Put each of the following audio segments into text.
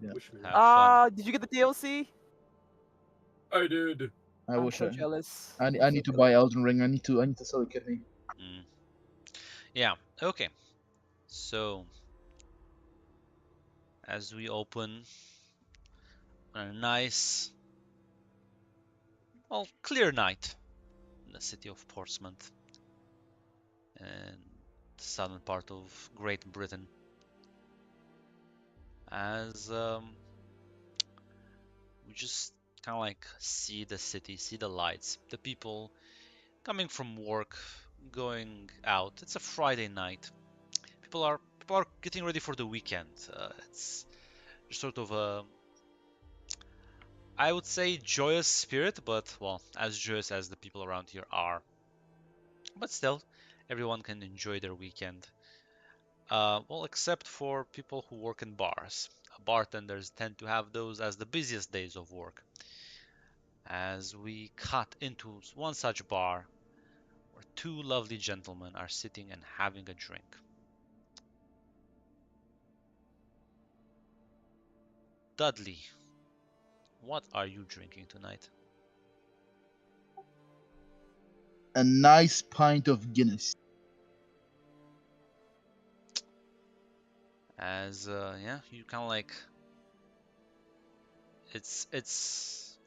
Yeah. Wish me luck. Have fun. Did you get the DLC? I did. I I'm wish so jealous. I I'm need so to jealous. buy Elden Ring. I need to sell a kidney. Mm. Yeah, okay. So, as we open on a nice, well, clear night in the city of Portsmouth and the southern part of Great Britain, as we just kind of like see the city, see the lights, the people coming from work, going out. It's a Friday night. People are getting ready for the weekend. It's sort of a, I would say, joyous spirit, but well, as joyous as the people around here are. But still, everyone can enjoy their weekend. Well, except for people who work in bars. Bartenders tend to have those as the busiest days of work. As we cut into one such bar where two lovely gentlemen are sitting and having a drink. Dudley, what are you drinking tonight? A nice pint of Guinness. As yeah, you kind of like it's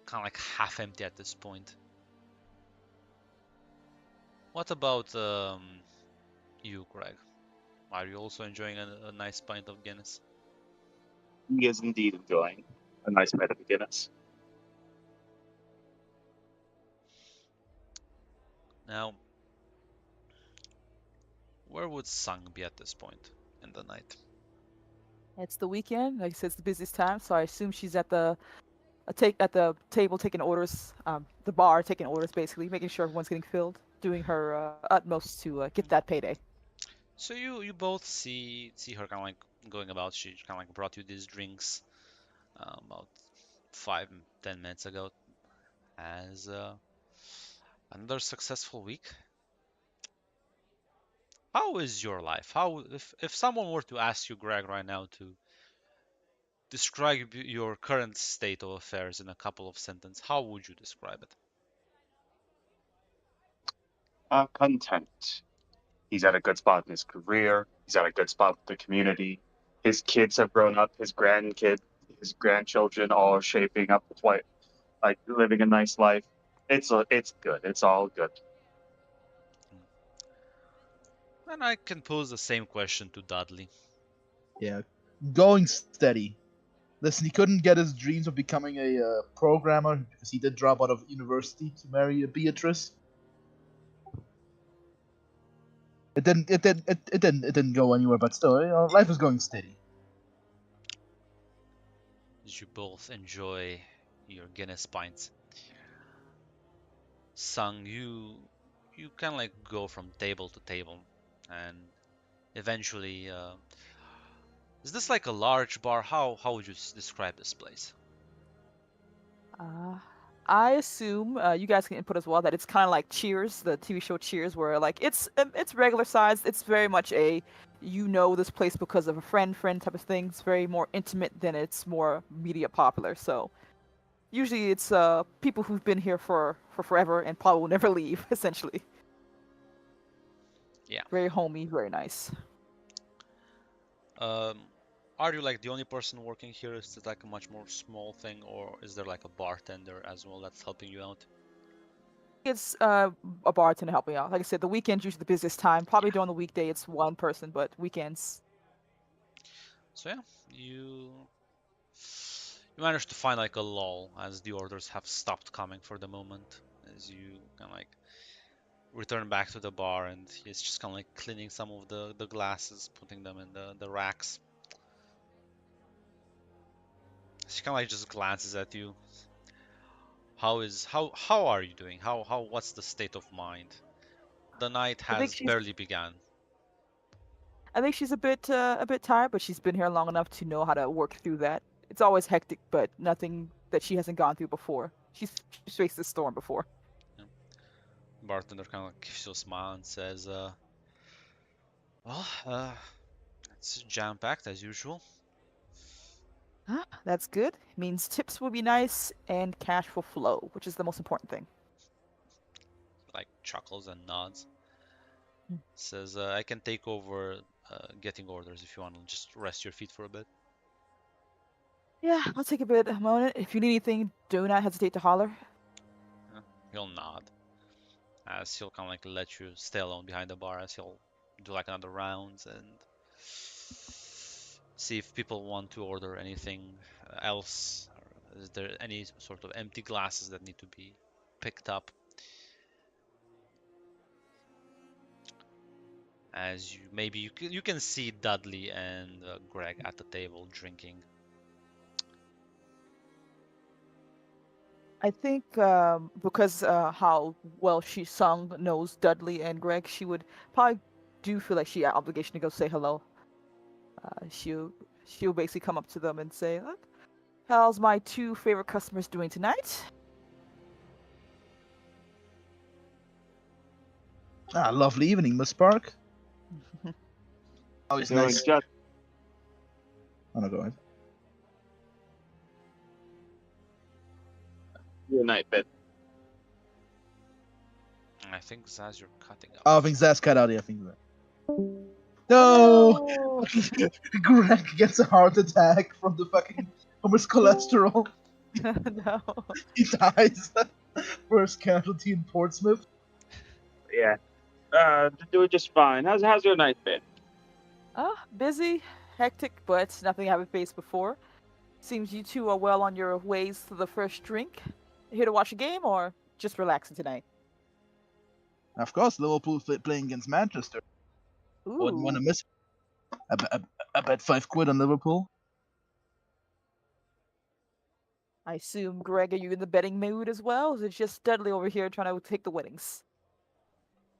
kind of like half empty at this point. What about you, Greg? Are you also enjoying a nice pint of Guinness? He is indeed enjoying a nice bit of Guinness. Now, where would Sung be at this point in the night? It's the weekend. Like I said, it's the busiest time, so I assume she's at the at the table taking orders, the bar taking orders, basically making sure everyone's getting filled, doing her utmost to get that payday. So you both see her kind of like going about. She kind of like brought you these drinks about 5-10 minutes ago. As another successful week. How is your life? How if someone were to ask you, Greg, right now to describe your current state of affairs in a couple of sentences, how would you describe it? Content. He's at a good spot in his career. He's at a good spot with the community. His kids have grown up. His grandchildren, all are shaping up quite like living a nice life. It's good. It's all good. And I can pose the same question to Dudley. Yeah, going steady. Listen, he couldn't get his dreams of becoming a programmer because he did drop out of university to marry Beatrice. It didn't go anywhere, but still, life is going steady. Did you both enjoy your Guinness pints? Sung, you kind of like go from table to table, and eventually, is this like a large bar? How would you describe this place? I assume you guys can input as well that it's kind of like Cheers, the TV show Cheers, where like it's regular size. It's very much a this place because of a friend type of thing. It's very more intimate than it's more media popular. So usually it's people who've been here for forever and probably will never leave. Essentially, Yeah. very homey, very nice. Are you like the only person working here? Is it like a much more small thing, or is there like a bartender as well that's helping you out? It's a bartender helping out. Like I said, the weekend's usually the busiest time. Probably during the weekday it's one person, but weekends. So yeah, you managed to find like a lull as the orders have stopped coming for the moment, as you kind of like return back to the bar, and he's just kind of like cleaning some of the glasses, putting them in the racks. She kind of like just glances at you. How are you doing? How what's the state of mind? The night I think has she's barely begun. I think she's a bit tired, but she's been here long enough to know how to work through that. It's always hectic, but nothing that she hasn't gone through before. She's faced this storm before. Yeah. Bartender kind of gives you a smile and says, well, it's jam-packed as usual. That's good. Means tips will be nice and cash will flow, which is the most important thing. Like chuckles and nods. Hmm. Says, I can take over getting orders if you want to just rest your feet for a bit. Yeah, I'll take a moment. If you need anything, do not hesitate to holler. He'll nod as he'll kind of like let you stay alone behind the bar as he'll do like another round and see if people want to order anything else. Or is there any sort of empty glasses that need to be picked up? As you maybe you can see Dudley and Greg at the table drinking. I think because how well she sung, knows Dudley and Greg, she would probably do feel like she had obligation to go say hello. She'll basically come up to them and say, "Look, how's my two favorite customers doing tonight?" Lovely evening, Miss Park. Always Doing nice. just Oh, no, go ahead. your night, bit. I think Zaz, you're cutting up. Oh, I think Zaz cut out. Yeah, I think that. No! Oh, Greg gets a heart attack from his cholesterol. no. He dies. First casualty in Portsmouth. Yeah. Doing just fine. How's your night been? Busy, hectic, but nothing I haven't faced before. Seems you two are well on your ways to the first drink. Here to watch a game or just relaxing tonight? Of course, Liverpool playing against Manchester. Wouldn't want to Ooh, miss. I bet £5 on Liverpool. I assume, Greg, are you in the betting mood as well? Or is it just Dudley over here trying to take the winnings?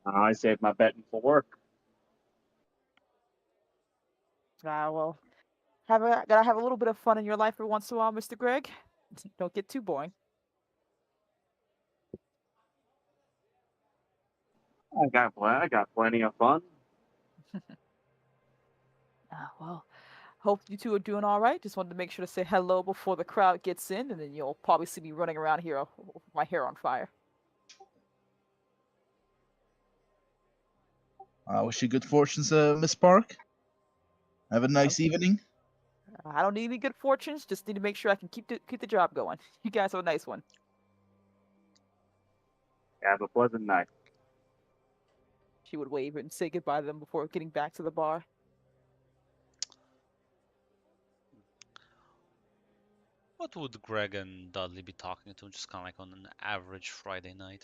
I saved my betting for work. Well, gotta have a little bit of fun in your life every once in a while, Mr. Greg. Don't get too boring. I got plenty of fun. Well, hope you two are doing all right. Just wanted to make sure to say hello before the crowd gets in, and then you'll probably see me running around here with my hair on fire. I wish you good fortunes, Miss Park. Have a nice evening. I don't need any good fortunes. Just need to make sure I can keep the job going. You guys have a nice one. Have a pleasant night. She would wave and say goodbye to them before getting back to the bar. What would Greg and Dudley be talking to just kind of like on an average Friday night?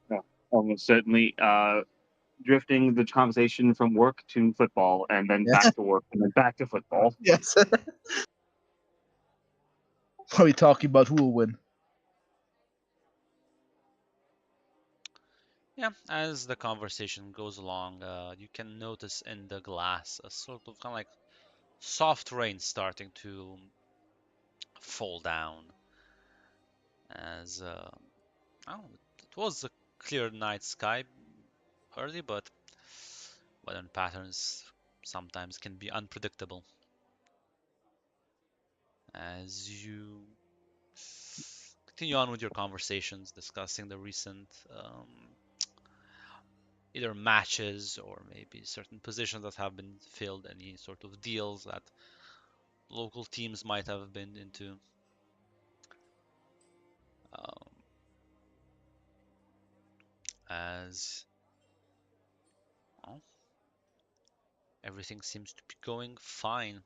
No, almost certainly. Drifting the conversation from work to football, and then Yeah. back to work, and then back to football. Yes. Probably talking about who will win. Yeah, as the conversation goes along, you can notice in the glass a sort of kind of like soft rain starting to fall down. As it was a clear night sky early, but weather patterns sometimes can be unpredictable. As you continue on with your conversations, discussing the recent either matches or maybe certain positions that have been filled, any sort of deals that local teams might have been into. Um, as well, everything seems to be going fine.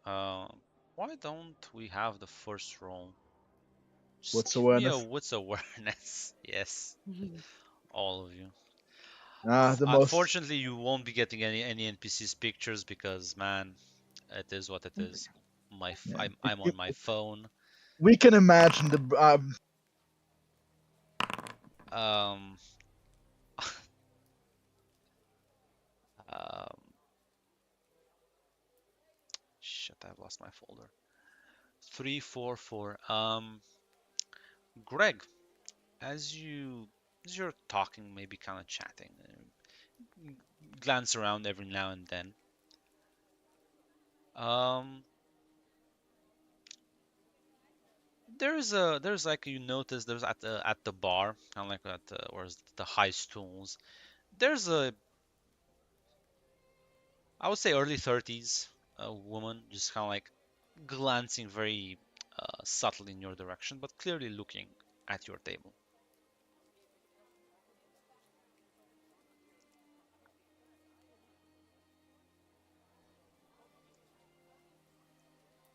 Uh, why don't we have the first roll? Just What's give me a awareness? wits awareness. Yes, all of you. The most. Unfortunately, you won't be getting any NPCs pictures because, man, it is what it is. Yeah. I'm on my phone. We can imagine the. Um, um, shit, I've lost my folder. 344. Greg, as you're talking, maybe kind of chatting, glance around every now and then. Um, there's like you notice there's at the bar, kind of like at or the high stools. There's a I would say early 30s woman just kind of like glancing very subtly in your direction, but clearly looking at your table.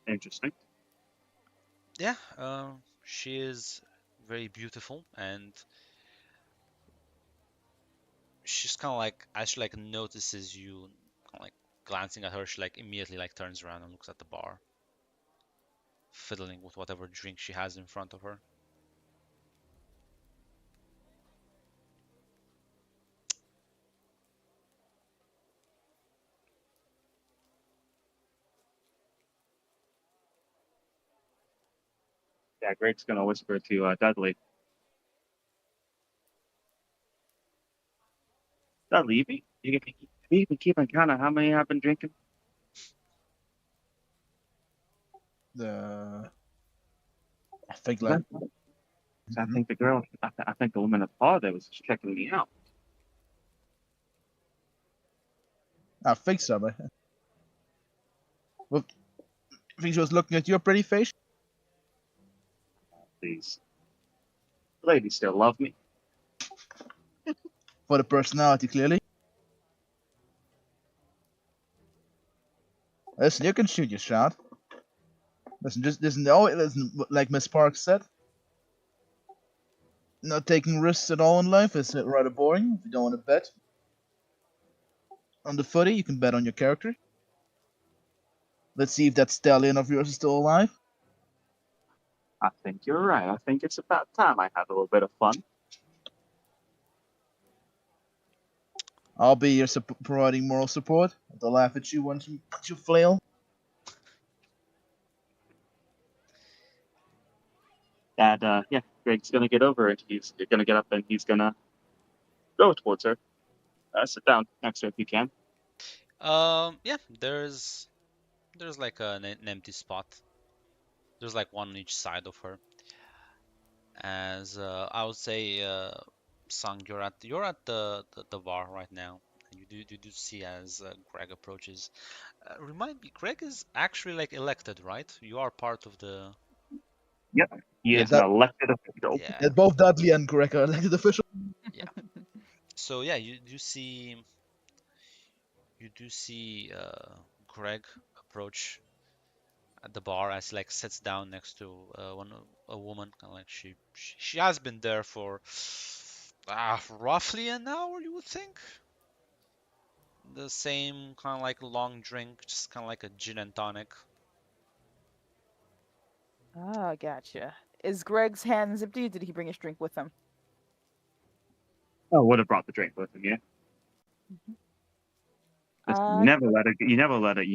Interesting. Yeah, she is very beautiful, and she's kind of like as she like notices you, kind of like glancing at her, she like immediately like turns around and looks at the bar, fiddling with whatever drink she has in front of her. Yeah, Greg's gonna whisper to Dudley. Dudley, you been keeping count of how many I've been drinking? The I think 'Cause like I think the girl, I think the woman at the bar there was just checking me out. I think so, man. Well, I think she was looking at your pretty face. These ladies still love me. For the personality, clearly. Listen, you can shoot your shot. Listen, just listen. Like Miss Park said, not taking risks at all in life is rather boring. If you don't want to bet on the footy, you can bet on your character. Let's see if that stallion of yours is still alive. I think you're right. I think it's about time I had a little bit of fun. I'll be your providing moral support. They'll laugh at you once you flail. That yeah, Greg's gonna get over it. He's gonna get up and he's gonna go towards her. Sit down next to her if you can. Yeah, there's like an empty spot. There's like one on each side of her. As I would say, Sang, you're at the bar right now. You do see as Greg approaches. Remind me, Greg is actually like elected, right? You are part of the. Yep, he Yeah, is an That elected official. yeah, both Dudley and Greg are elected officials. yeah. So yeah, you do see Greg approach at the bar as he like sits down next to a woman, kind of like she has been there for roughly an hour, you would think. The same kind of like long drink, just kind of like a gin and tonic. Ah, gotcha. Is Greg's hands empty? Did he bring his drink with him? Oh, would have brought the drink with him, yeah. Listen, Uh, you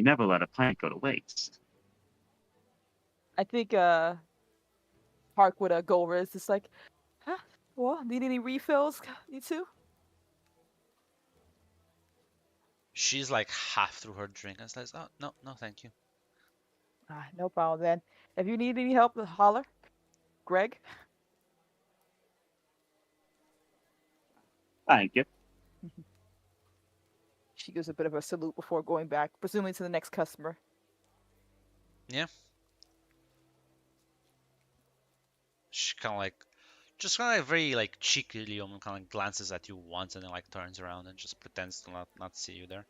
never let a plant go to waste. I think Park would go over. It's just like, huh? Well, need any refills? You too? She's like half through her drink and says, "Oh no, no, thank you." Ah, no problem then. If you need any help, holler. Greg. Thank you. She gives a bit of a salute before going back, presumably to the next customer. Yeah. She kind of like, just kind of like very like cheekily, kind of like glances at you once and then like turns around and just pretends to not see you there.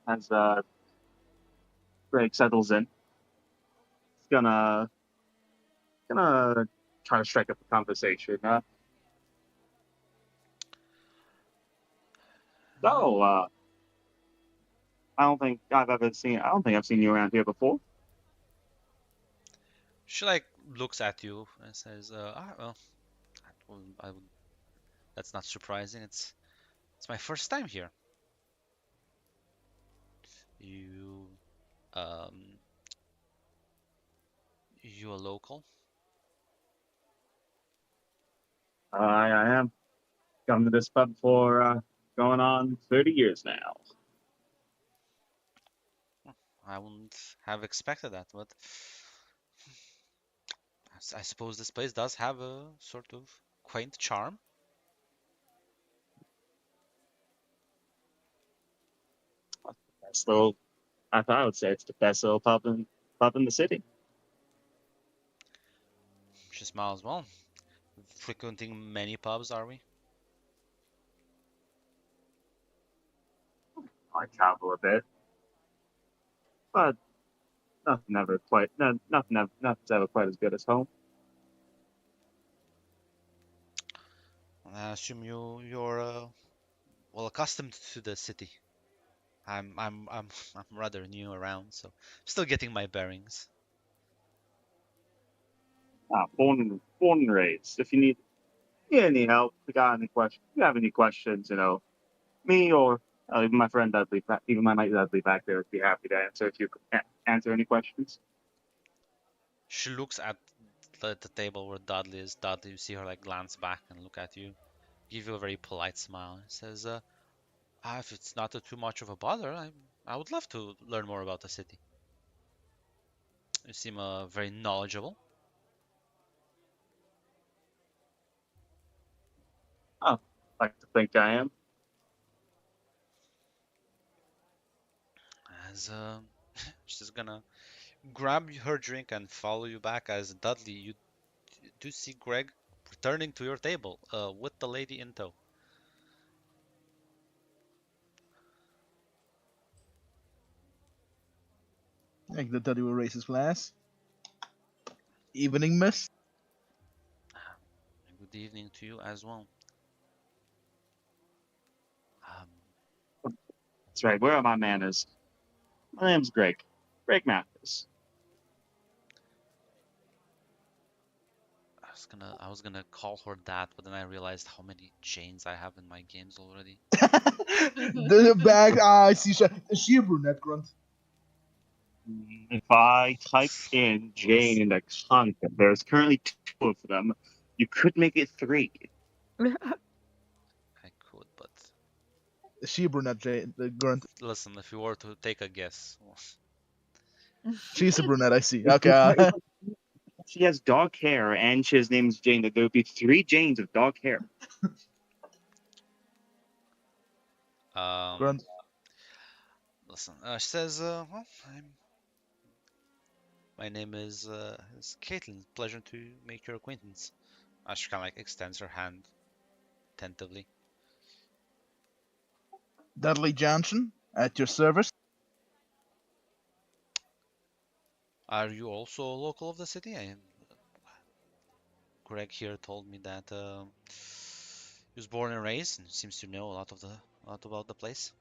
As Greg settles in, he's gonna try to strike up a conversation. So, I don't think I've seen you around here before. She like looks at you and says, well, that's not surprising. It's my first time here. You um you a local? I am. Come to this pub for going on 30 years now. I wouldn't have expected that, but I suppose this place does have a sort of quaint charm. Best little, I would say it's the best little pub in the city. She smiles. Well, frequenting many pubs, are we? I travel a bit, but nothing's ever quite as good as home. I assume you're well accustomed to the city. I'm rather new around, so still getting my bearings. Born and raised. If you need any help, if you got any questions, if you have any questions, me or even my friend Dudley, even my mate Dudley back there would be happy to answer if you could answer any questions. She looks at the table where Dudley is. Dudley, you see her like glance back and look at you, give you a very polite smile, and says, if it's not too much of a bother, I would love to learn more about the city. You seem very knowledgeable." Oh, like to think I am. As she's gonna grab her drink and follow you back, as Dudley, you do see Greg returning to your table with the lady in tow. Like the daddy will raise his glass. Evening, miss. Good evening to you as well. That's right. Where are my manners? My name's Greg. Greg Mathis. I was gonna call her that, but then I realized how many chains I have in my games already. The bag. I see. Is she a brunette, Grunt? If I type in Jane in the content, there's currently 2 of them. You could make it 3. I could, but Is she a brunette, Grunt? listen, if you were to take a guess, She's a brunette. I see. Okay. She has dark hair and his name's Jane. There would be 3 Janes with dark hair. Grunt. listen, she says, well, my name is Caitlin. Pleasure to make your acquaintance. She kind of like extends her hand tentatively. Dudley Johnson at your service. Are you also a local of the city? Greg here told me that he was born and raised and seems to know a lot about the place.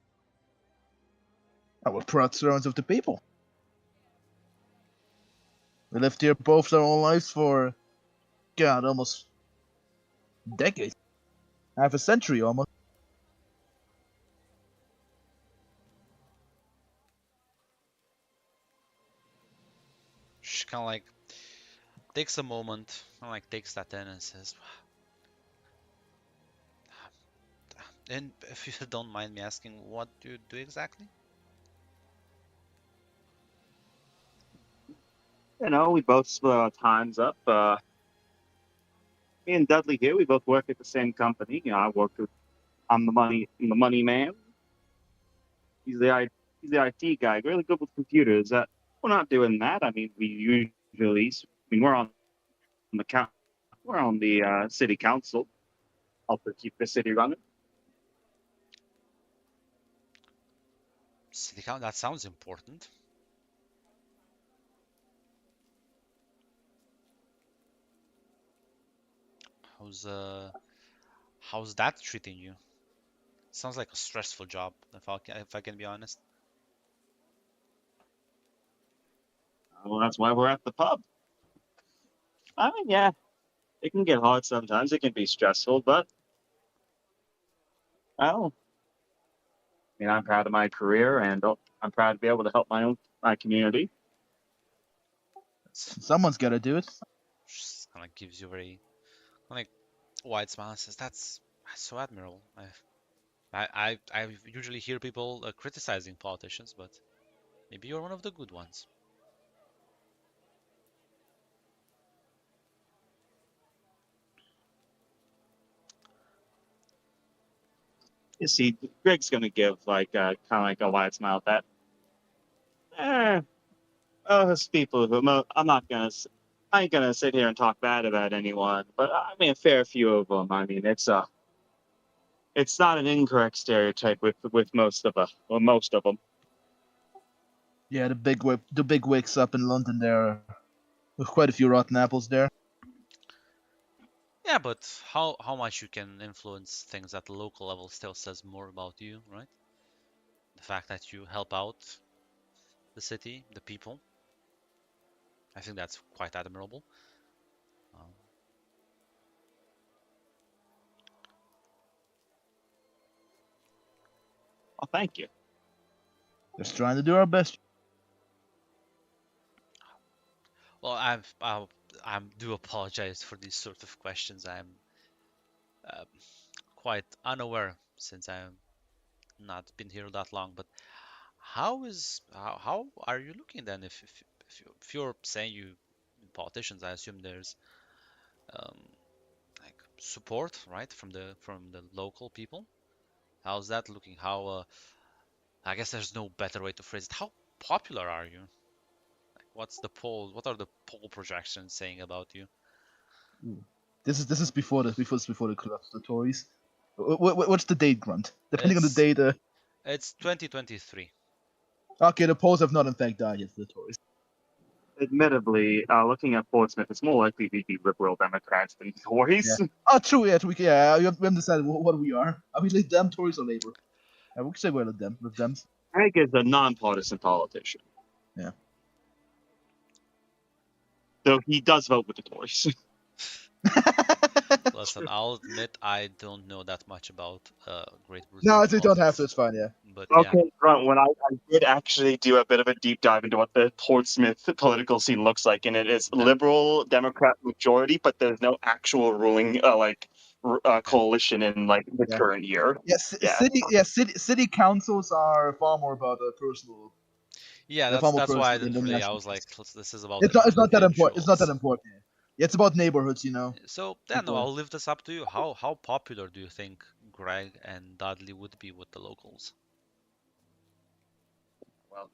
We're proud servants of the people. We lived here both our whole lives for, God, almost decades. Half a century almost. She kind of like takes a moment, kind of like takes that in and says, and if you don't mind me asking, what do you do exactly? We both split our times up. Me and Dudley here, we both work at the same company. I'm the money man. He's he's the IT guy, really good with computers. We're not doing that. I mean, we're on the count, we're on the city council, help to keep the city running. City council, that sounds important. How's uh, how's that treating you? Sounds like a stressful job, if I can be honest. Well, that's why we're at the pub. I mean, yeah, it can get hard sometimes. It can be stressful, but well, I'm proud of my career, and I'm proud to be able to help my community. Someone's got to do it. Just kind of gives you very, like, White Smile says that's so admirable. I usually hear people criticizing politicians, but maybe you're one of the good ones. You see, Greg's gonna give like kind of like a wide smile at that. There's people who I'm not gonna. I ain't gonna sit here and talk bad about anyone, but I mean a fair few of them. I mean it's not an incorrect stereotype with most of most of them. Yeah, the big wigs up in London there, with quite a few rotten apples there. Yeah, but how much you can influence things at the local level still says more about you, right? The fact that you help out the city, the people. I think that's quite admirable. Um, Well, thank you. Just trying to do our best. well, I do apologize for these sort of questions. I'm uh, quite unaware since I've not been here that long. But how are you looking then? If you're saying you politicians, I assume there's um, like support, right, from the local people. How's that looking? How I guess there's no better way to phrase it. How popular are you? Like, what's the poll? What are the poll projections saying about you? This is before the collapse of the Tories. What's the date, Grunt? Depending on the It's date. it's 2023. Okay, the polls have not in fact died yet for the Tories. Admittedly, looking at Portsmouth, it's more likely to be liberal Democrats than Tories. Yeah. Oh, true. Yeah, true. Yeah, we haven't decided what we are. Are we like them, Tories, or Labour? I would say we're with them. With them. Greg is a nonpartisan politician, Yeah. though he does vote with the Tories. Listen, I'll admit I don't know that much about Great No, Britain they don't have to. politics, It's fine. Yeah. but yeah, Okay, Grunt, when I did actually do a bit of a deep dive into what the Portsmouth political scene looks like, and it is okay, liberal Democrat majority, but there's no actual ruling okay. coalition in like the Yeah. current year. Yes. Yeah, City councils are far more about personal. Yeah, They're far more that's why I personal than didn't really. I national was like, interest. This is about It's not. It's not that important. It's not that individuals." important. Yeah, it's about neighborhoods. So yeah, no, People. I'll leave this up to you. How popular do you think Greg and Dudley would be with the locals? well,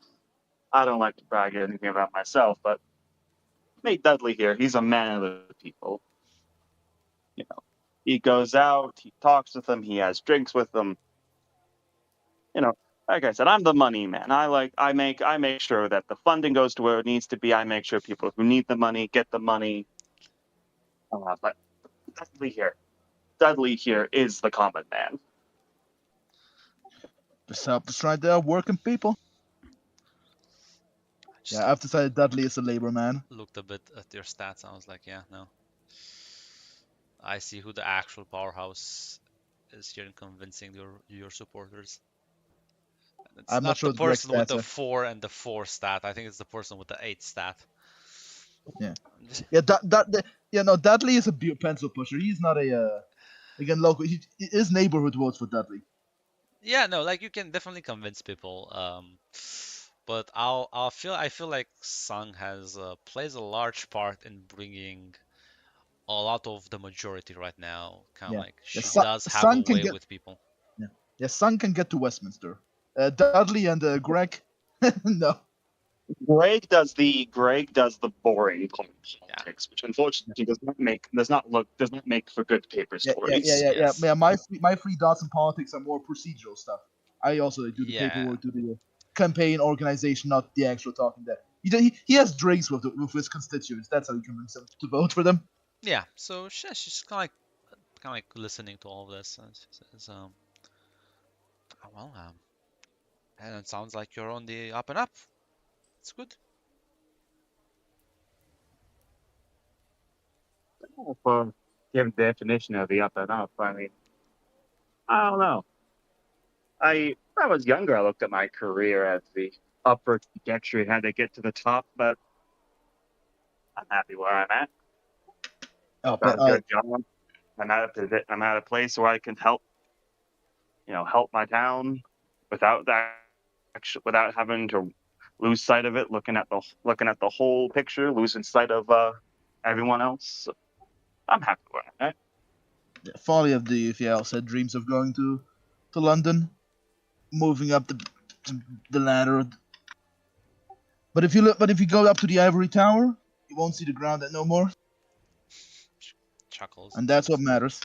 I don't like to brag anything about myself, but Nate Dudley here, he's a man of the people. You know, he goes out, he talks with them, he has drinks with them. You know, like I said, I'm the money man. I make sure that the funding goes to where it needs to be. I make sure people who need the money get the money. But Dudley here, Dudley here is the common man. Besides, right there, working people. I just Yeah, I've decided Dudley is a labor man. looked a bit at your stats. And I was like, yeah, no, I see who the actual powerhouse is here in convincing your supporters. It's I'm not not the sure what Greg's person with stats the are. 4 and the 4 stat. I think it's the person with the 8 stat. Yeah. Yeah, no, Dudley is a pencil pusher. He's not a again local. His neighborhood votes for Dudley. Yeah, no, like you can definitely convince people. But I feel like Sung has plays a large part in bringing a lot of the majority right now. Kind of Yeah, like yeah. she does have a Son can way get with people. yeah, yeah. Son can get to Westminster. Dudley and Greg, no. Greg does the boring part of Yeah. politics, which unfortunately does not make for good paper stories. Yes. Yeah, my 3 dots in politics are more procedural stuff. I also do the Yeah. paperwork, do the campaign organization, not the actual talking. That he has drinks with his constituents. That's how he convinces them to vote for them. Yeah. So she's kind of like listening to all of this. Well, and it sounds like you're on the up and up. It's good. For give definition of the up and up, I mean, I don't know. When I was younger, I looked at my career as the upward trajectory, had to get to the top, but I'm happy where I'm at. Oh, Got a good job. I'm at a place where I can help my town without without having to lose sight of it, looking at the whole picture, losing sight of everyone else. I'm happy where I'm at. Yeah, folly of the youth. Yeah, said dreams of going to London, moving up the ladder. But if you go up to the ivory tower, you won't see the ground no more, Chuckles. and that's what matters.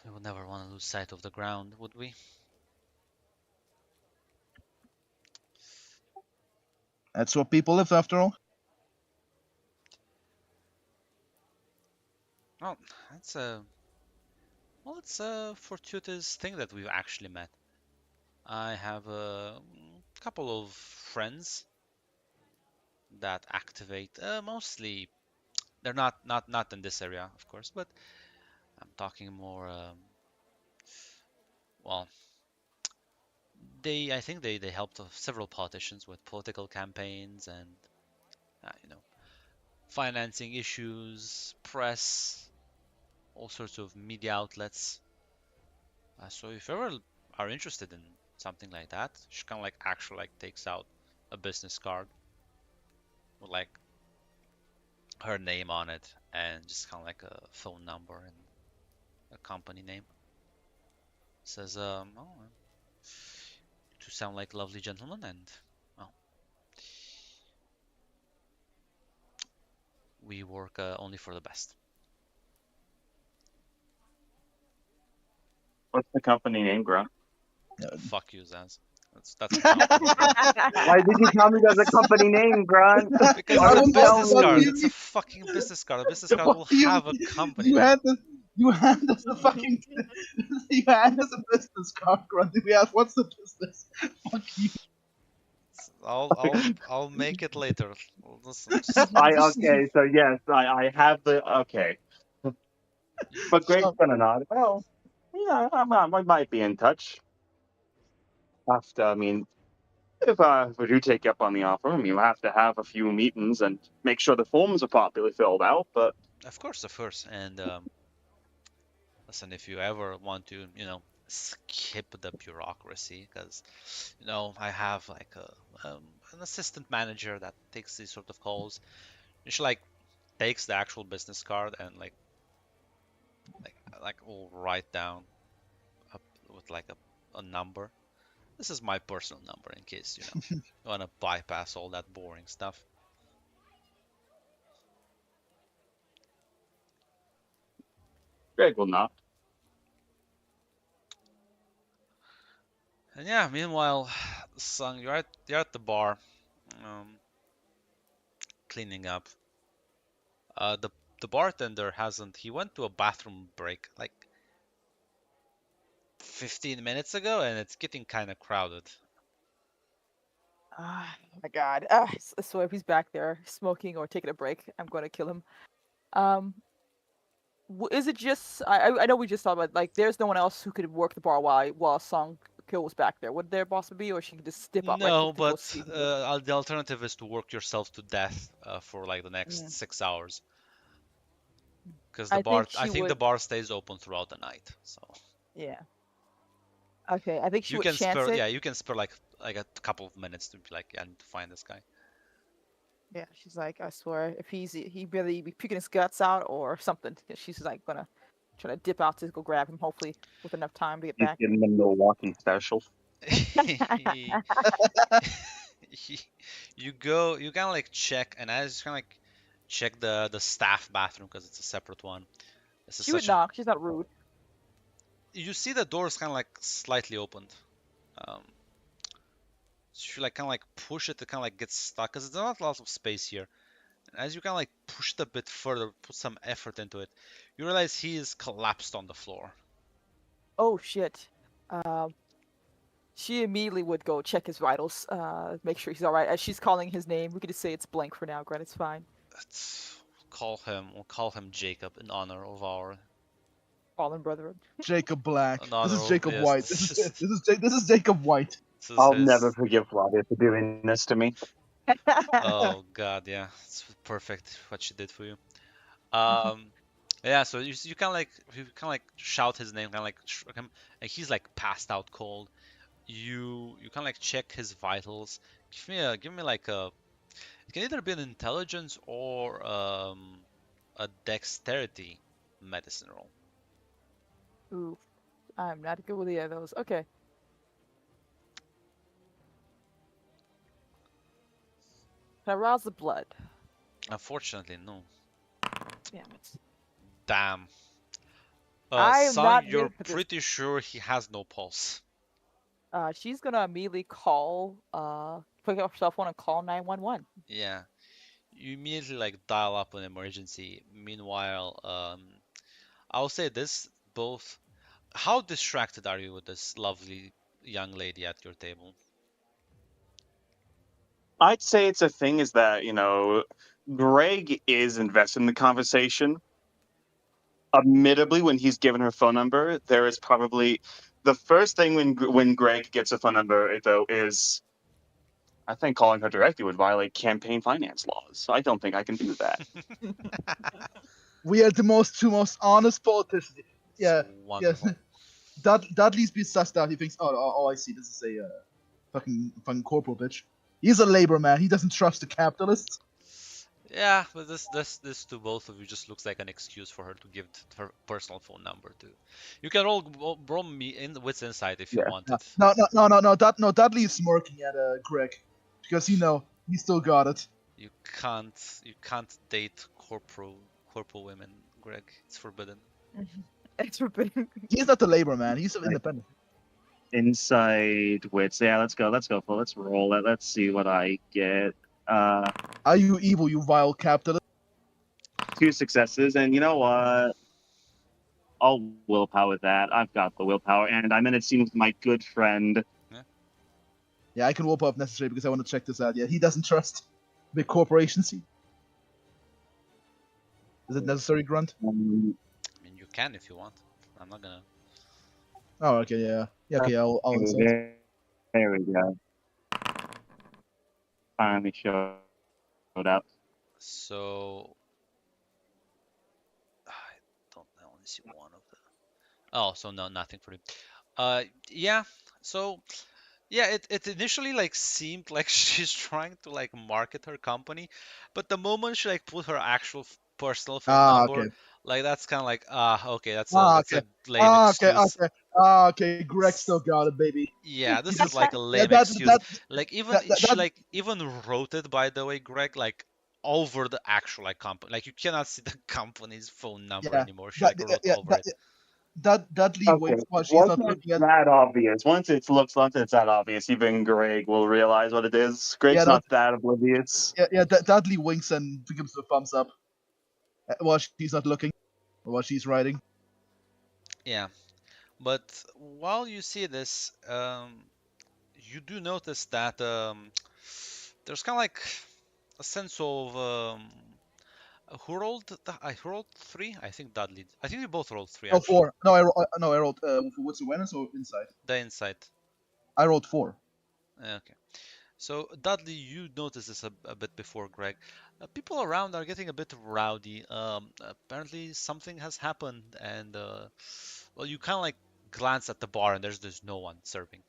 We would never want to lose sight of the ground, would we? That's what people live after all. Oh, that's a it's a fortuitous thing that we've actually met. I have a couple of friends that activate. Mostly, they're not in this area, of course, but I'm talking more. Well, I think they helped several politicians with political campaigns and you know, financing issues, press, all sorts of media outlets. So if you ever are interested in something like that, she kind of like actually like takes out a business card with like her name on it and just kind of like a phone number and a company name. Says, oh, to sound like lovely gentlemen, and well, we work only for the best. What's the company name, Grunt? Fuck you, Zaz. That's a compliment. Why did you tell me there's a company name, Grunt? Because Why it's a would you tell business me? card. It's a fucking business card. A business card will What do you have a mean? company You name. had this a fucking you had this a business card, Grundy. We asked, what's the business? Fuck you. I'll make it later. Listen, Okay, so yes, I have the okay. But Greg's So, gonna nod. Well, yeah, I might be in touch. After, I mean, if we do take you up on the offer, I mean, you have to have a few meetings and make sure the forms are properly filled out. But of course. And listen, if you ever want to, skip the bureaucracy, because I have like an assistant manager that takes these sort of calls. And she like takes the actual business card and like will write down up with like a number. This is my personal number in case you want to bypass all that boring stuff. Greg will not. And yeah, meanwhile, Sung, you're at the bar, cleaning up. The bartender hasn't. He went to a bathroom break like 15 minutes ago, and it's getting kind of crowded. Oh my god. So if he's back there smoking or taking a break, I'm going to kill him. Um, is it just I know we just talked about like there's no one else who could work the bar while Song Kill was back there. Would there possibly be, or she could just step up like No, to go but see? the alternative is to work yourself to death for like the next Mm. 6 hours, because I think I she think the would. bar stays open throughout the night. So Yeah. Okay, I think she you would can chance spare, it. yeah, you can spare like a couple of minutes to be like, yeah, I need to find this guy. Yeah, she's like, I swear, if he really be puking his guts out or something, she's like gonna try to dip out to go grab him, hopefully with enough time to get He's back. getting the Milwaukee special. You kind of like check, and I just kind of like check the staff bathroom because it's a separate one. This is She would such a knock. She's not rude. you see the doors kind of like slightly opened. Um, so you like kind of like push it to kind of like get stuck because there's not a lot of space here. And as you kind of like push it a bit further, put some effort into it, you realize he is collapsed on the floor. Oh shit. She immediately would go check his vitals, make sure he's all right. As she's calling his name, we could just say it's blank for now, Grant. It's fine. We'll call him Jacob in honor of our Fallen brethren. Jacob Black. in This honor is of Jacob yes, White. This is Jacob White. this is I'll his. never forgive Flavia for doing this to me. Oh God, yeah, it's perfect what she did for you. Um, Yeah, so you can like shout his name, kind of like him, and he's like passed out cold. You can like check his vitals. Give me like a it can either be an intelligence or a dexterity medicine roll. Ooh, I'm not good with either of those. Okay. Can I rouse the blood? Unfortunately, no. Damn it. Damn. I am Sung, not you're made for this. pretty sure he has no pulse. She's gonna immediately call, pick up her cell phone and call 911. Yeah. You immediately like dial up an emergency. Meanwhile, I'll say this, both how distracted are you with this lovely young lady at your table? I'd say it's a thing is that, Greg is invested in the conversation. Admittedly, when he's given her phone number, there is probably the first thing when Greg gets a phone number, though, is I think calling her directly would violate campaign finance laws. So I don't think I can do that. We are the two most honest politicians. It's Yeah, yeah. wonderful. Dudley's been sussed out. He thinks, oh, I see. This is a fucking corporal bitch. He's a labor man. He doesn't trust the capitalists. Yeah, but this to both of you just looks like an excuse for her to give her personal phone number to. You can roll me in with insight if you Yeah. wanted. No. Dudley is smirking at Greg because he still got it. You can't date corporal women, Greg. It's forbidden. It's forbidden. He's not the labor man. He's independent. Inside wits. Yeah, let's go. Let's roll it. Let's see what I get. Are you evil, you vile capitalist? 2 successes, and you know what? I'll willpower that. I've got the willpower, and I'm in a scene with my good friend. Yeah, I can whoop up if necessary because I want to check this out. Yeah, he doesn't trust big corporations. Is it necessary, Grunt? I mean, you can if you want. I'm not gonna. Oh, okay, yeah. Yeah, okay, I'll insult. There we go. Finally showed up. So I don't know. I only see one of them. Oh, so no, nothing for him. Yeah. So yeah, it initially like seemed like she's trying to like market her company, but the moment she like put her actual personal phone number, Okay. like that's kind of like okay, that's Okay. a lame excuse. Okay. Greg still got it, baby. Yeah, this is like a Yeah, lame excuse. Like even she like even wrote it, by the way, Greg, like over the actual like company. Like you cannot see the company's phone number yeah, anymore. She like wrote over it. Dudley Okay, waits while she's once not it's looking at. that obvious, once it's that obvious, even Greg will realize what it is. Greg's Yeah, not that oblivious. Dudley winks and gives the thumbs up while she's not looking, or while she's writing. Yeah, but while you see this, you do notice that there's kind of like a sense of who rolled? Who rolled 3? I think Dudley. I think we both rolled 3 Oh, actually. 4. No, I rolled. What's awareness or insight? The insight. I rolled 4. Okay. So Dudley, you notice this a bit before Greg. People around are getting a bit rowdy. Apparently something has happened, and well, you kind of like glance at the bar, and there's no one serving.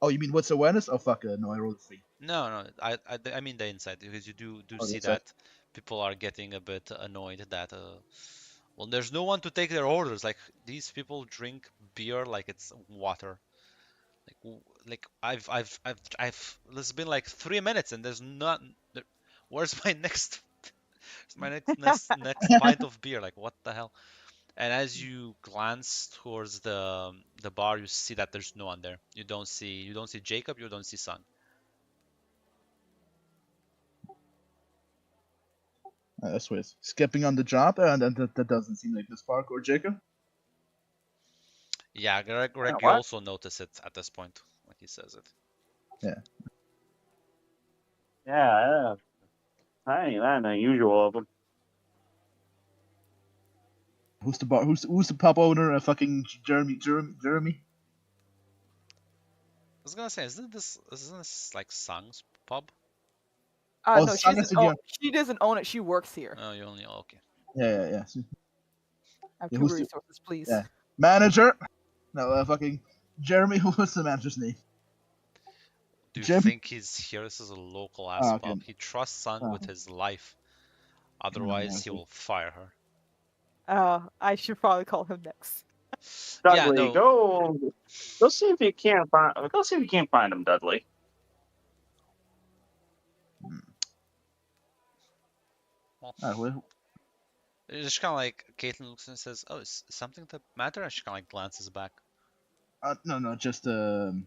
Oh, you mean what's awareness? Oh fuck, no, I rolled 3. No, I mean the inside, because you do Oh, see that's it. that people are getting a bit annoyed that well, there's no one to take their orders. Like these people drink beer like it's water. Like It's been like 3 minutes and there's not. Where's my next? My next pint of beer? Like what the hell? And as you glance towards the bar, you see that there's no one there. You don't see Jacob. You don't see Sun. That's weird. Skipping on the job, and that doesn't seem like the Spark or Jacob. Yeah, Greg, you What? also notice it at this point when he says it. Yeah. Yeah. Hey, that's unusual of them. Who's the bar? Who's the pub owner? Fucking Jeremy. I was gonna say, isn't this like Sung's pub? Oh, No, Sang is she doesn't own it. She works here. Oh, you only okay. Yeah. I have Yeah, two who's the- resources, please. yeah. Manager. No, fucking Jeremy. What's the manager's name? Do you Jim? think he's here? This is a local ass Oh, okay. pub. He trusts Sung with his life. Otherwise, he okay. will fire her. I should probably call him next. Yeah, Dudley, no. go see if you can't find him, Dudley. Well, Well, it's just kind of like Caitlin looks and says, "Oh, is something the matter?" And she kind of like glances back. no, just the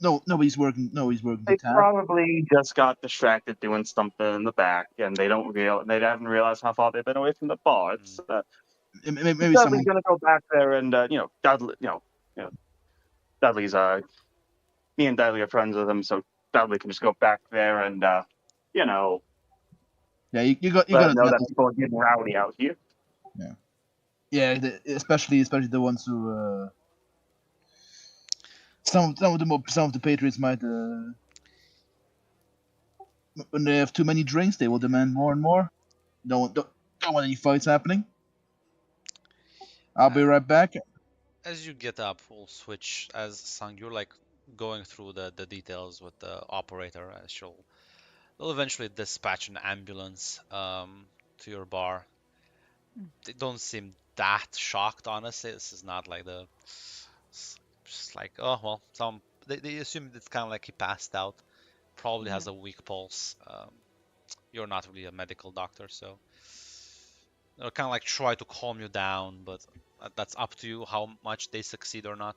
no, nobody's working. Nobody's working the They tab. probably just got distracted doing something in the back, and they haven't realized how far they've been away from the bar. It's Maybe Dudley's someone. gonna go back there, and Dudley, Dudley's me and Dudley are friends with him, so Dudley can just go back there and Yeah, you got let him know to that people are getting rowdy out here. especially the ones who some of the patriots might when they have too many drinks they will demand more and more. Don't want any fights happening. I'll be right back. As you get up, we'll switch. As Sang, you're like going through the details with the operator. As they'll eventually dispatch an ambulance to your bar. They don't seem that shocked, honestly. This is not like just like, oh well, they assume it's kind of like he passed out. Probably has a weak pulse. You're not really a medical doctor, so they'll kind of like try to calm you down, but that's up to you how much they succeed or not.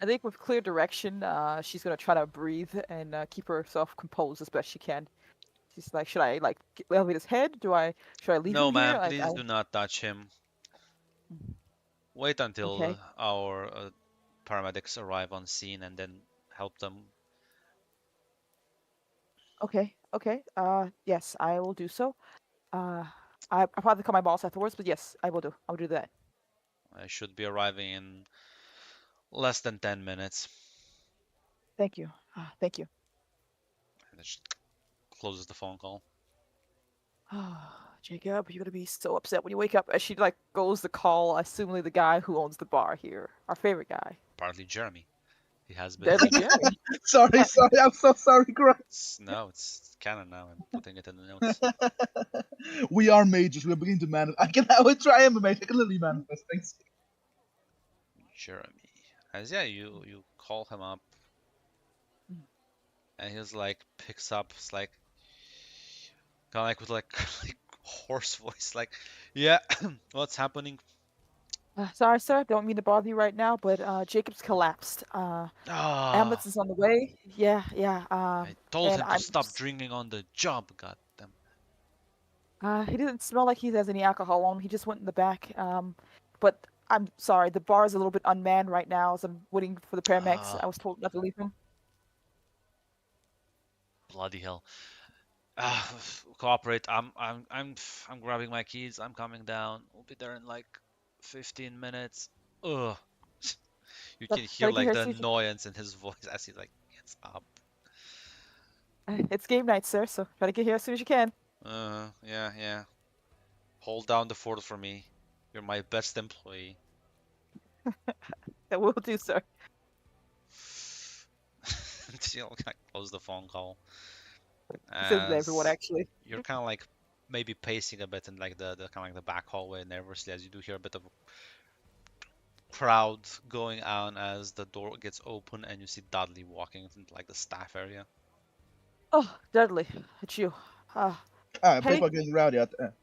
I think with clear direction, she's gonna try to breathe and keep herself composed as best she can. She's like, should I like elevate his head? Should I leave No, him here? ma'am, please do not touch him. Wait until Okay. our paramedics arrive on scene and then help them. Okay. Yes, I will do so. I'll probably call my boss afterwards, but yes, I will do. I'll do that. I should be arriving in less than 10 minutes. Thank you. Thank you. And it just closes the phone call. Jacob, you're gonna be so upset when you wake up. As she like goes to call, assumingly the guy who owns the bar here, our favorite guy, Partly Jeremy. He has been. Deadly Jeremy. sorry, I'm so sorry, Grant. No, it's canon now. I'm putting it in the notes. We are mages. We're beginning to manifest. I would try am a mage. I can literally manifest things. Jeremy. As you call him up, and he's like picks up. It's like kind of like with like hoarse voice, like, yeah, what's happening? Sorry, sir. Don't mean to bother you right now, but Jacob's collapsed. Ah, Ambulance is on the way. Yeah. I told and him to I'm stop s- drinking on the job. God damn. He doesn't smell like he has any alcohol on him. He just went in the back. But I'm sorry. The bar is a little bit unmanned right now, as I'm waiting for the paramedics. I was told not to leave him. Bloody hell. Cooperate. I'm grabbing my keys. I'm coming down. We'll be there in like 15 minutes. Ugh. You can hear Gotta get like here the as soon as annoyance in his voice as he like gets up. It's game night, sir. So try to get here as soon as you can. Yeah. Hold down the fort for me. You're my best employee. That will do, sir. She'll kind of close the phone call. He says to everyone, As actually. you're kind of like maybe pacing a bit in like the kind of like the back hallway nervously as you do hear a bit of crowd going on as the door gets open and you see Dudley walking into like the staff area. Oh, Dudley, it's you. Hey. People are getting rowdy out there.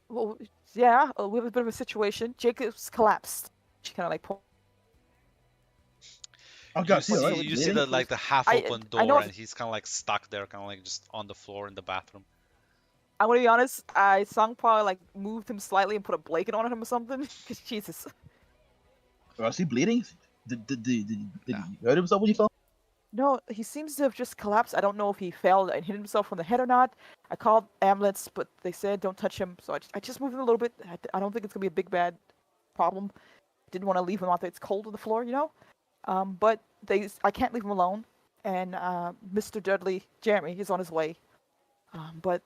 Well, yeah, we have a bit of a situation. Jacob's collapsed. She kind of like Oh You god, see, right? you see Bleeding? the like the half open I know door if- and he's kind of like stuck there, kind of like just on the floor in the bathroom. I'm gonna be honest. Sung probably like moved him slightly and put a blanket on him or something. Cause Jesus. Was he bleeding? Did he Yeah. hurt himself when he fell? No, he seems to have just collapsed. I don't know if he fell and hit himself on the head or not. I called ambulance, but they said don't touch him. So I just moved him a little bit. I don't think it's gonna be a big bad problem. Didn't want to leave him out there. It's cold on the floor, you know. But I can't leave him alone. And Mr. Dudley Jeremy is on his way. But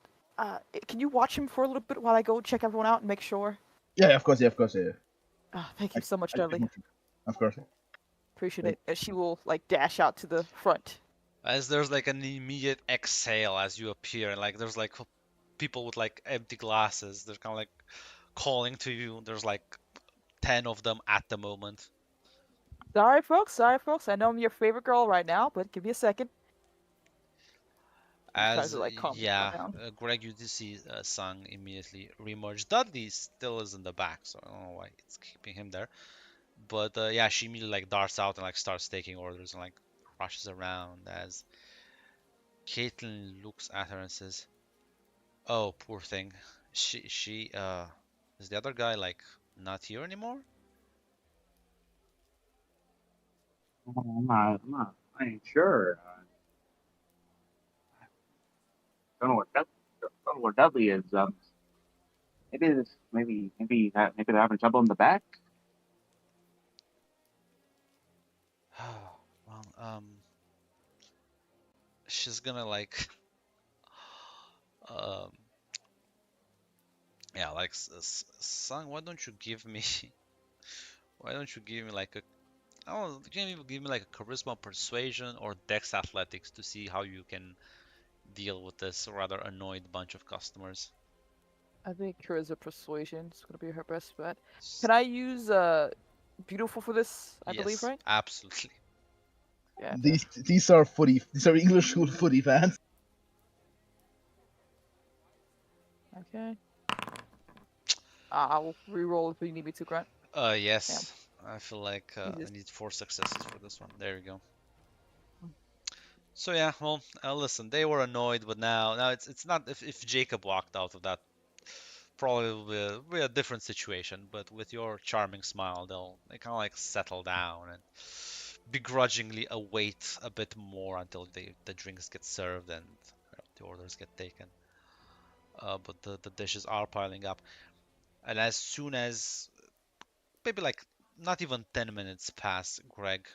Can you watch him for a little bit while I go check everyone out and make sure? Yeah, of course, yeah. Thank you so much, I Dudley. of course. Appreciate Wait. it. And she will like dash out to the front. As there's like an immediate exhale as you appear, and like there's like people with like empty glasses. They're kind of like calling to you. There's like 10 of them at the moment. Sorry, folks. Sorry, folks. I know I'm your favorite girl right now, but give me a second. He tries As to like calm down. Greg, you did see Sang immediately remerge. Dudley still is in the back, so I don't know why it's keeping him there. But yeah, she immediately like darts out and like starts taking orders and like rushes around as Caitlin looks at her and says, "Oh, poor thing. She is the other guy like not here anymore?" I ain't sure. Don't know what Dudley is. Maybe they're having trouble in the back. Well, she's gonna like um yeah, like Sang, why don't you give me like a I don't know, can you give me like a charisma persuasion or dex athletics to see how you can deal with this rather annoyed bunch of customers? I think charisma persuasion is gonna be her best bet. S- Can I use beautiful for this? I believe, Yes, right? absolutely. Yeah. These are English school footy fans. Okay. I'll re-roll if you need me to, Grant. Yes. I feel like I Jesus. need 4 successes for this one. There you go. So yeah, well, listen, they were annoyed, but now it's not if Jacob walked out of that, probably will be a different situation. But with your charming smile, they kind of like settle down and begrudgingly await a bit more until the drinks get served and the orders get taken. But the dishes are piling up, and as soon as maybe like not even 10 minutes pass, Greg,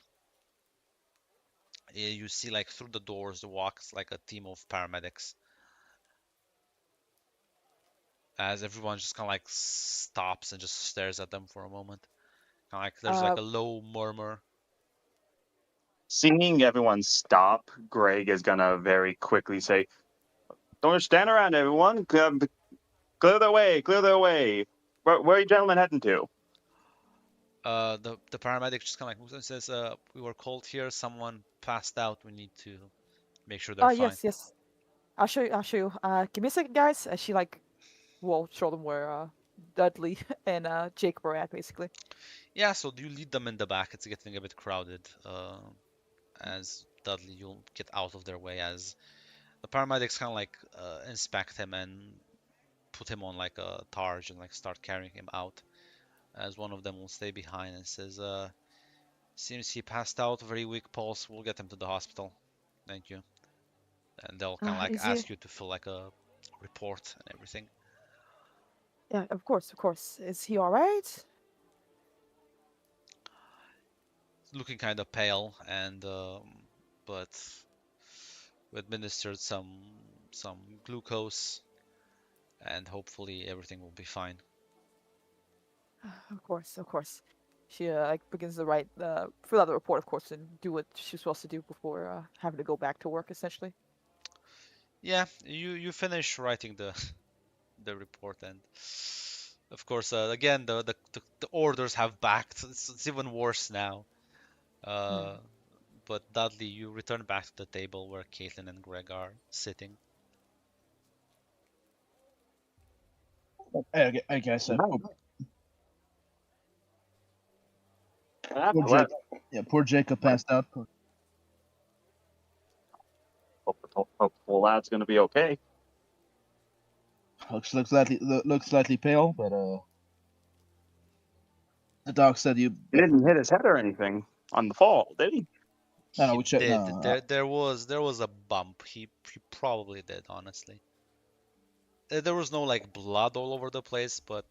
you see like through the doors walks like a team of paramedics as everyone just kind of like stops and just stares at them for a moment. Kind of like there's like Uh, a low murmur. Seeing everyone stop, Greg is gonna very quickly say, "Don't stand around, everyone. Clear their way. Clear their way. Where are you gentlemen heading to?" The paramedic just kind of like moves and says, "We were called here. Someone passed out. We need to make sure they're fine." yes. I'll show you. I'll show you. Give me a second, guys. She like will show them where Dudley and Jake were at, basically. Yeah, so do you lead them in the back? It's getting a bit crowded. As Dudley, you'll get out of their way as the paramedics kind of like inspect him and put him on like a targe and like start carrying him out. As one of them will stay behind and says, "Seems he passed out, very weak pulse. We'll get him to the hospital. Thank you." And they'll kind of like Is he? ask you to fill like a report and everything. Yeah, of course, of course. Is he all right? Looking kind of pale and but we administered some glucose and hopefully everything will be fine. Of course, of course. She like begins to write, fill out the report, of course, and do what she's supposed to do before having to go back to work, essentially. Yeah, you finish writing the report and of course again the orders have backed. It's even worse now. Uh, but Dudley, you return back to the table where Caitlin and Greg are sitting. I guess. No. Poor Jacob. Yeah, poor Jacob passed out. Hope the lad's gonna be okay. Looks slightly pale, but the doc said you. He didn't hit his head or anything on the fall, did he? No, He we checked. did. No, There was a bump. He probably did, honestly. There was no like blood all over the place, but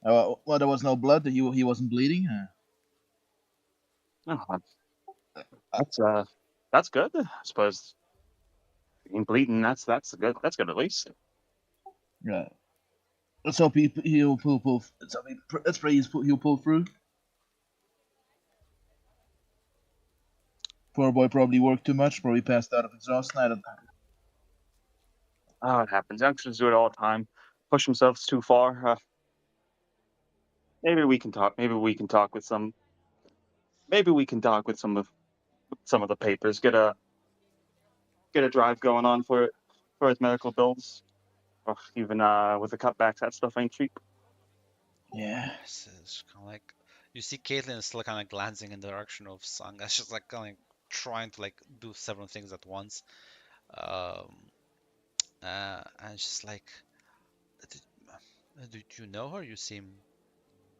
well, there was no blood. He wasn't bleeding. Oh, that's good. I suppose Being bleeding, that's good. That's good at least. Yeah. Let's hope he'll pull. Let's pray he'll pull through. Poor boy probably worked too much. Probably passed out of exhaustion. I don't know. Oh, it happens. Youngsters do it all the time. Push themselves too far. Maybe we can talk. Maybe we can talk with some. Maybe we can talk with some of the papers. Get a drive going on for his medical bills. Or even with the cutbacks, that stuff ain't cheap. Yeah. It's kind of like you see Caitlyn is still kind of glancing in the direction of Sung. She's just like kind of trying to like do several things at once. Um, and she's like, "Did- do you know her? You seem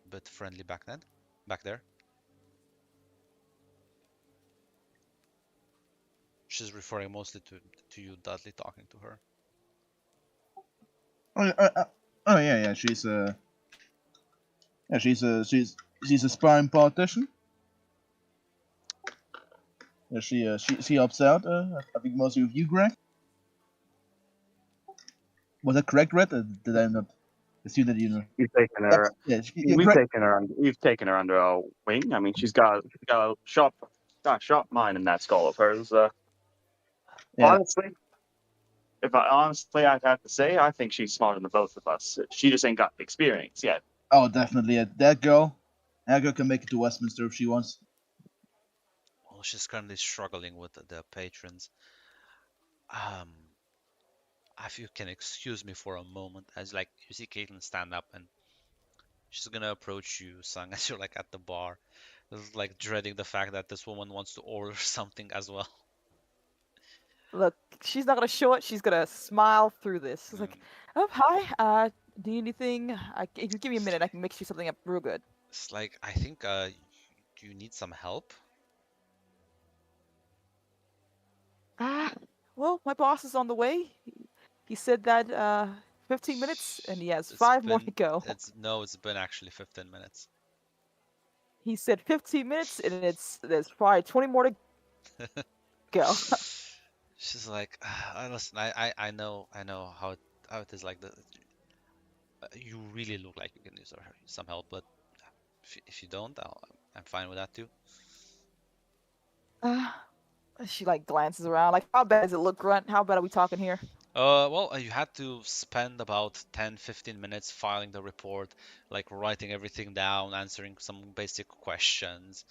a bit friendly back there." She's referring mostly to you, Dudley, talking to her. Oh yeah. She's she's a sparring politician. Yeah, she helps out. I think mostly with you, Greg. Was that correct, Red? Did I not assume that you know? You've taken her. Yeah, We've Greg. taken her. We've taken her under our wing. I mean, she's got a sharp mind in that skull of hers. Yeah. Honestly, I'd have to say, I think she's smarter than both of us. She just ain't got the experience yet. Oh, definitely. Yeah. That girl can make it to Westminster if she wants. Well, she's currently struggling with the patrons. Um, if you can excuse me for a moment, as like you see Caitlyn stand up and she's gonna approach you, Sung, as you're like at the bar, just, like dreading the fact that this woman wants to order something as well. Look, she's not gonna show it. She's gonna smile through this. She's like, "Oh, hi. Do you need anything? If you give me a minute, I can mix you something up real good." It's like I think do you need some help? Ah, well, my boss is on the way. He said that 15 minutes, and he has It's 5 more to been go. it's been actually 15 minutes. He said 15 minutes, and there's probably 20 more to go. She's like, listen, I know how it is like the you really look like you can use some help, but if you don't, I'm fine with that too. Uh, she like glances around, like, how bad does it look, Grunt? How bad are we talking here? Well, you had to spend about 10-15 minutes filing the report, like writing everything down, answering some basic questions.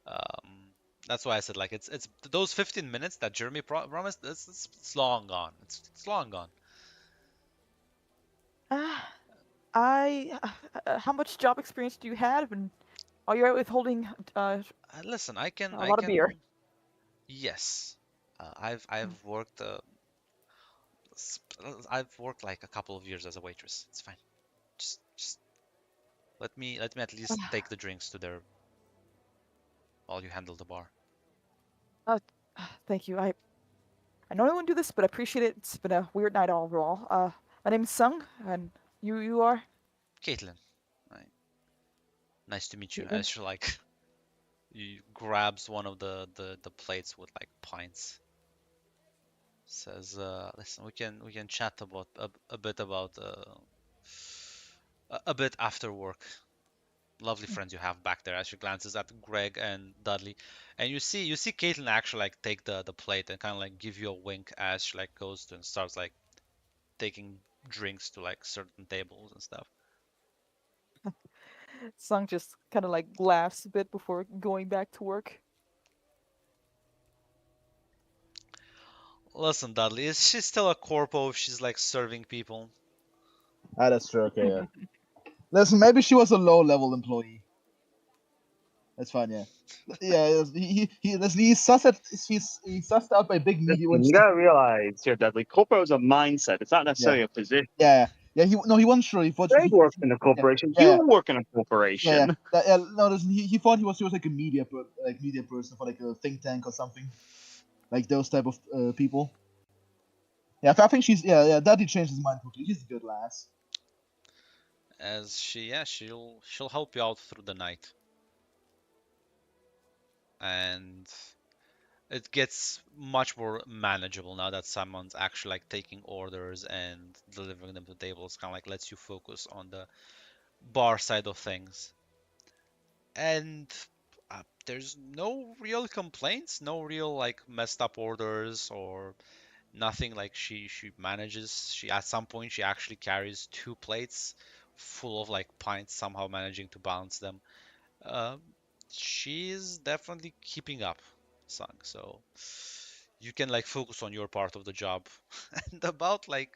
Um, that's why I said like it's those 15 minutes that Jeremy promised. It's long gone. It's long gone. Uh, how much job experience do you have, and are you right with holding Listen, a lot of beer? Yes, I've worked I've worked like a couple of years as a waitress. It's fine. Just let me at least take the drinks to their while you handle the bar. Thank you. I normally wouldn't do this, but I appreciate it. It's been a weird night overall. My name's Sung, and you are Caitlin, right. Nice to meet you. Caitlin? As she like you grabs one of the plates with like pints. Says, listen, we can chat about a bit about a bit after work. Lovely friends you have back there. As she glances at Greg and Dudley, and you see Caitlin actually like take the plate and kind of like give you a wink as she like goes to and starts like taking drinks to like certain tables and stuff. Sung just kind of like laughs a bit before going back to work. Listen, Dudley, is she still a corpo if she's like serving people? Ah, that's true. Okay, yeah. Listen, maybe she was a low-level employee. That's fine, yeah. Yeah, he's sussed out by big media. You gotta realize here, Dudley, corpo is a mindset. It's not Yeah, necessarily a position. yeah. He wasn't sure. He thought Greg works in a yeah, corporation. yeah, You work in a yeah, corporation. no, listen, he thought he was like a media person for like a think tank or something, like those type of people. Yeah, I think Daddy changed his mind quickly. She's a good lass. As she'll help you out through the night. And it gets much more manageable now that someone's actually like taking orders and delivering them to the table. It's kind of like lets you focus on the bar side of things. And there's no real complaints, no real like messed up orders or nothing. Like she manages. She at some point she actually carries two plates full of like pints, somehow managing to balance them. Um, she's definitely keeping up, Sung. So you can like focus on your part of the job. And about like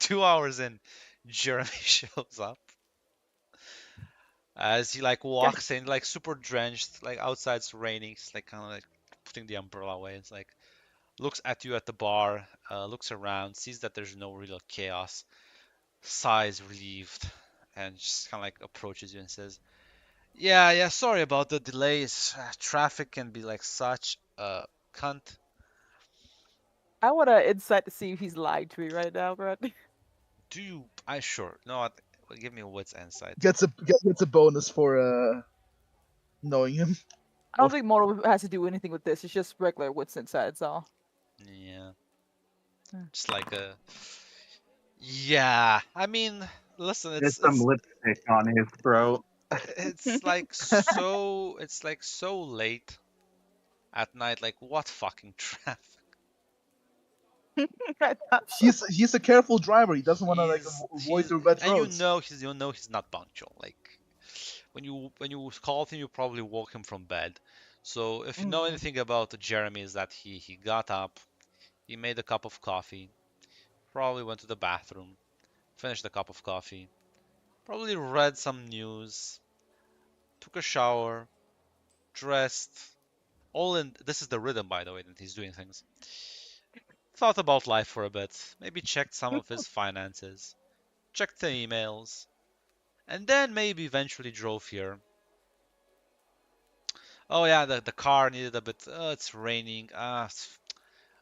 2 hours in, Jeremy shows up as he like Okay. walks in like super drenched, like outside's raining. He's like kind of like putting the umbrella away. It's like looks at you at the bar, looks around, sees that there's no real chaos, sighs relieved, and just kind of like approaches you and says, "Yeah, yeah, sorry about the delays. Traffic can be like such a cunt." I want to insight to see if he's lying to me right now, Brett. Do you? I sure. No, give me a wits insight. Gets a bonus for knowing him. I don't think moral has to do anything with this. It's just regular wits inside. That's all. Yeah, Hmm. just like a. Yeah, I mean, listen, There's some lipstick on his throat. it's like so late at night. Like what fucking traffic? I thought so. He's a careful driver. He doesn't want to like avoid the red And roads. you know he's not punctual. Like when you called him, you probably woke him from bed. So if you know Mhm. anything about Jeremy, is that he got up, he made a cup of coffee, probably went to the bathroom, finished the cup of coffee, probably read some news, took a shower, dressed, all in. This is the rhythm, by the way, that he's doing things. Thought about life for a bit, maybe checked some of his finances, checked the emails, and then maybe eventually drove here. Oh yeah, the car needed a bit. Oh, it's raining.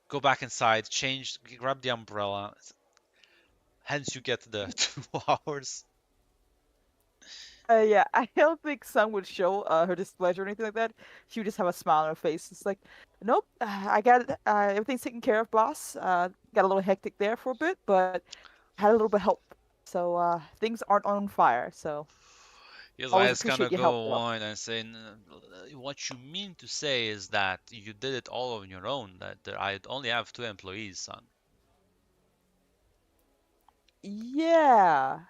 Go back inside, change, grab the umbrella. Hence, you get the 2 hours. Yeah, I don't think Sun would show her displeasure or anything like that. She would just have a smile on her face. It's like, nope, I got it. Everything's taken care of, boss. Got a little hectic there for a bit, but had a little bit of help. So things aren't on fire. So His always eyes kind appreciate of your help, go though. on and saying, "What you mean to say is that you did it all on your own. That I only have two employees, son." Yeah,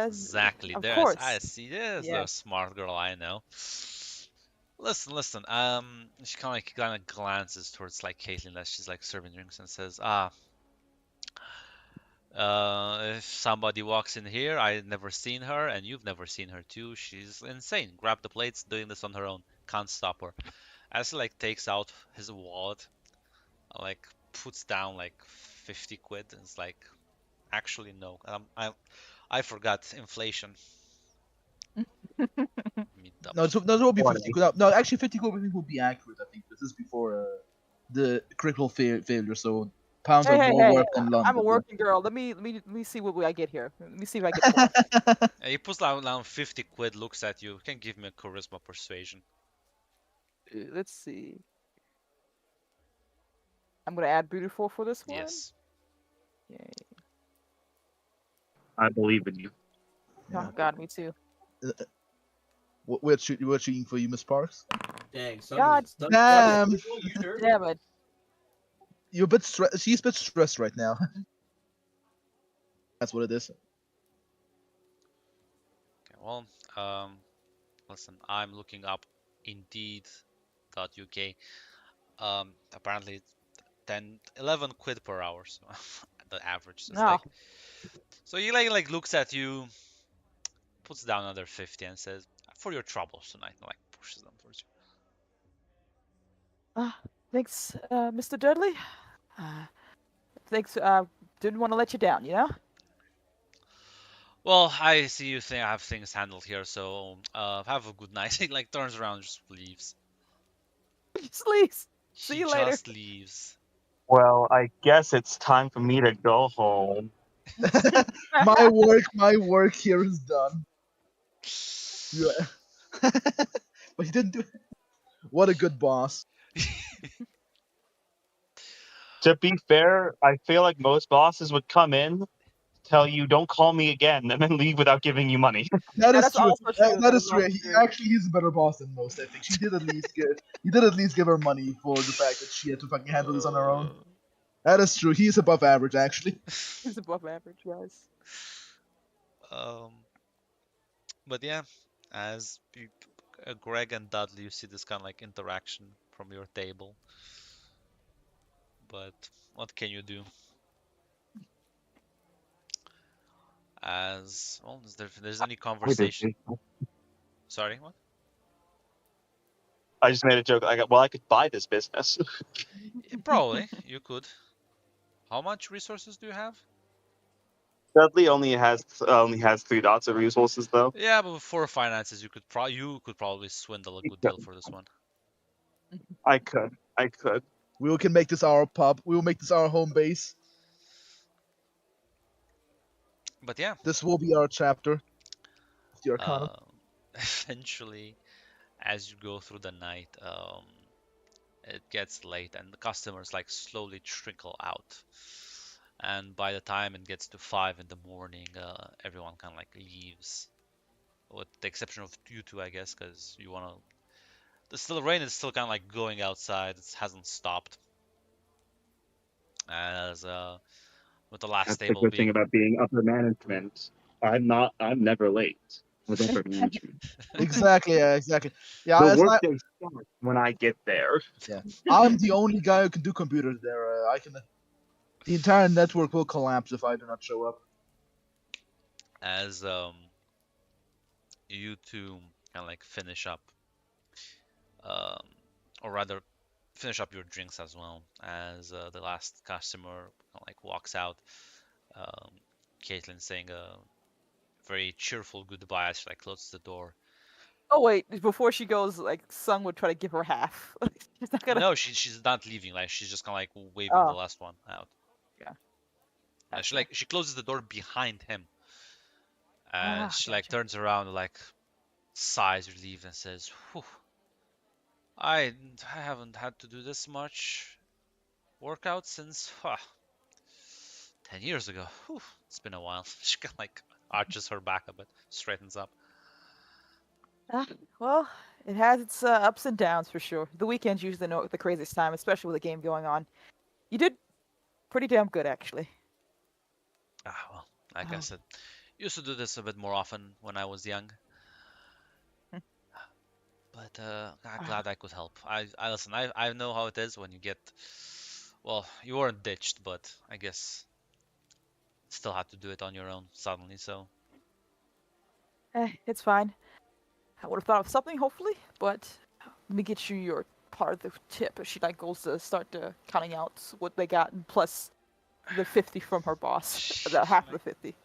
Exactly. of I course. see. There's the Yeah. smart girl I know. Listen. She kind of glances towards like Caitlin as she's like serving drinks and says, if somebody walks in here, I've never seen her, and you've never seen her too. She's insane. Grab the plates, doing this on her own. Can't stop her." As he like takes out his wallet, like puts down like 50 quid, and it's like, actually no, I forgot inflation. Me No, double. no, it will be 50 20. quid. No, actually, 50 quid I think would be accurate. I think this is before the critical failure. So pounds Hey, are hey, more hey! worth than I'm a London. working girl. Let me see what I get here. Let me see if I get more. He puts down 50 quid, looks at you. Can give me a charisma persuasion. Let's see. I'm gonna add beautiful for this one. Yes. Yay. I believe in you. Oh God, me too. We're cheating for you, Miss Parks. Dang, God Damn. You sure? damn it! You're a bit stressed. She's a bit stressed right now. That's what it is. Okay, well, listen, I'm looking up Indeed.uk. Apparently it's 10, 11 quid per hour, so the average. So it's No. like, so he like looks at you, puts down another 50 and says, "For your troubles tonight," and like pushes them towards you. Thanks, Mr. Dudley. Thanks. Didn't want to let you down, you know. Well, I see you think I have things handled here, so have a good night. He like turns around and just leaves. Just leaves. See He you later. just leaves. Well, I guess it's time for me to go home. my work here is done. Yeah. But he didn't do it. What a good boss. To be fair, I feel like most bosses would come in, tell you don't call me again, and then leave without giving you money. That Yeah, is that's true. also true. That That is is true. also He true. actually he's a better boss than most. I think she did at least give her money for the fact that she had to fucking handle this on her own. That is true. He's above average actually. He's above average, guys. Um, but yeah, as Greg and Dudley, you see this kind of like interaction from your table. But what can you do? As well, if there's any conversation. Sorry, what? I just made a joke. I could buy this business. Probably you could. How much resources do you have? Dudley only has 3 dots of resources though. Yeah, but for finances, you could probably swindle a good deal for this one. I could. We can make this our pub. We will make this our home base. But yeah, This will be our chapter of the Arcana. eventually, as you go through the night, it gets late and the customers like slowly trickle out. And by the time it gets to 5 in the morning, everyone kind of like leaves, with the exception of you two, I guess, because you wanna. The rain is still kind of like going outside. It hasn't stopped. As with the last That's the table good thing being. about being upper management. I'm never late as upper management. Exactly. Yeah. Exactly. Yeah. The As I, workday starts when I get there. yeah. I'm the only guy who can do computers there. I can. The entire network will collapse if I do not show up. As you two kind of like finish up, um, or rather finish up your drinks as well, as the last customer kind of like walks out. Um, Caitlin saying a very cheerful goodbye as she like closes the door. Oh wait, before she goes, like Sung would try to give her half. She's not gonna. No, she's not leaving. Like she's just kind of like waving the Oh, last one out. yeah. She Gotcha. she closes the door behind him. Ah, She like gotcha. turns around, like sighs relieved and says, "Whew, I haven't had to do this much workout since 10 years ago. Whew, it's been a while." She kind of like arches her back a bit, straightens up. Ah, well, it has its ups and downs for sure. The weekend's usually the craziest time, especially with a game going on. You did pretty damn good, actually. Well, like I Oh. said, used to do this a bit more often when I was young. But I'm glad I could help. I listen. I know how it is when you get. Well, you weren't ditched, but I guess still had to do it on your own suddenly. So It's fine. I would have thought of something, hopefully, but let me get you your part of the tip. She like goes to start counting out what they got, and plus the 50 from her boss, she the half of the like 50.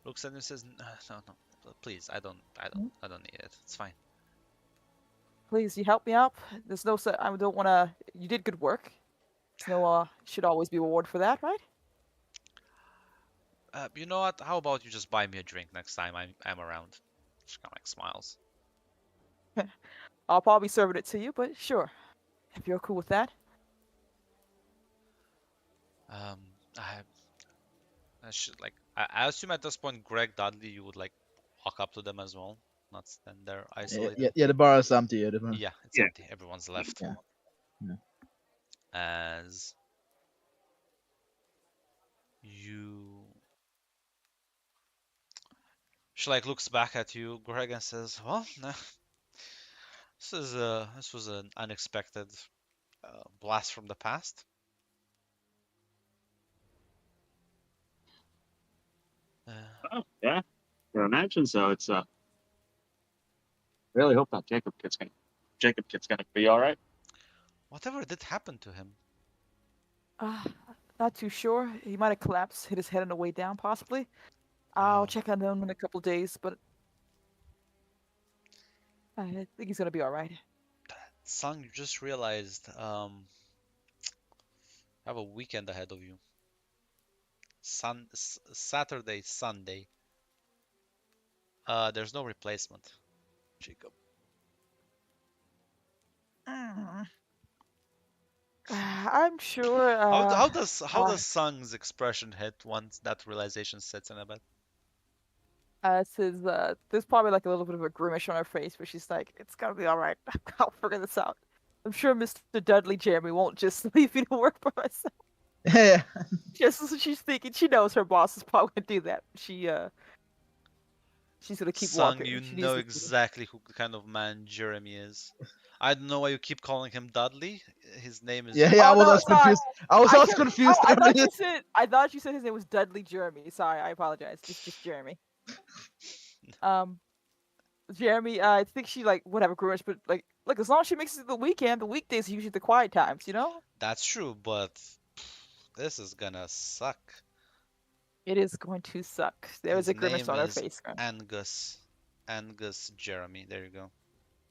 looks at him and says, "No, no, please, I don't need it. It's fine." Please, you help me out. There's no, I don't want to. You did good work. There's no, should always be reward for that, right? You know what? How about you just buy me a drink next time I'm around? She kind of like smiles. I'll probably be serving it to you, but sure, if you're cool with that. Um, I should like. I assume at this point, Greg Dudley, you would like walk up to them as well, not stand there isolated. Yeah. The bar is empty. Yeah. Yeah, it's Yeah. empty. Everyone's left. Yeah. Yeah. As you, she like looks back at you, Greg, and says, "Well, nah, this was an unexpected blast from the past." Uh, Oh, yeah. I imagine so. It's really hope that Jacob kid's gonna be all right. whatever did happen to him? Uh, not too sure. He might have collapsed, hit his head on the way down, possibly. I'll Oh, check on him in a couple days, but I think he's gonna be all right. Sung, you just realized have a weekend ahead of you. Saturday, Sunday. There's no replacement, Jacob. Mm. I'm sure. How does Sung's expression hit once that realization sets in a bit? Says there's probably like a little bit of a grimace on her face, where she's like, "It's gonna be all right. I'll figure this out. I'm sure Mr. Dudley Jeremy won't just leave me to work by myself." Yeah. Just as she's thinking, she knows her boss is probably gonna do that. She's gonna keep Sung, walking. you She needs know to keep. exactly who kind of man Jeremy is. I don't know why you keep calling him Dudley. His name is Yeah, I Oh was no, also sorry. confused. I was I also kept. Oh, confused I there. thought you said. I thought you said his name was Dudley Jeremy. Sorry, I apologize. Just Jeremy. Um, Jeremy. I think she like whatever grimace, but like, look, as long as she makes it to the weekend, the weekdays are usually the quiet times, you know. That's true, but this is gonna suck. It is going to suck. There was His a grimace name on her is face. Angus. Angus Jeremy. There you go.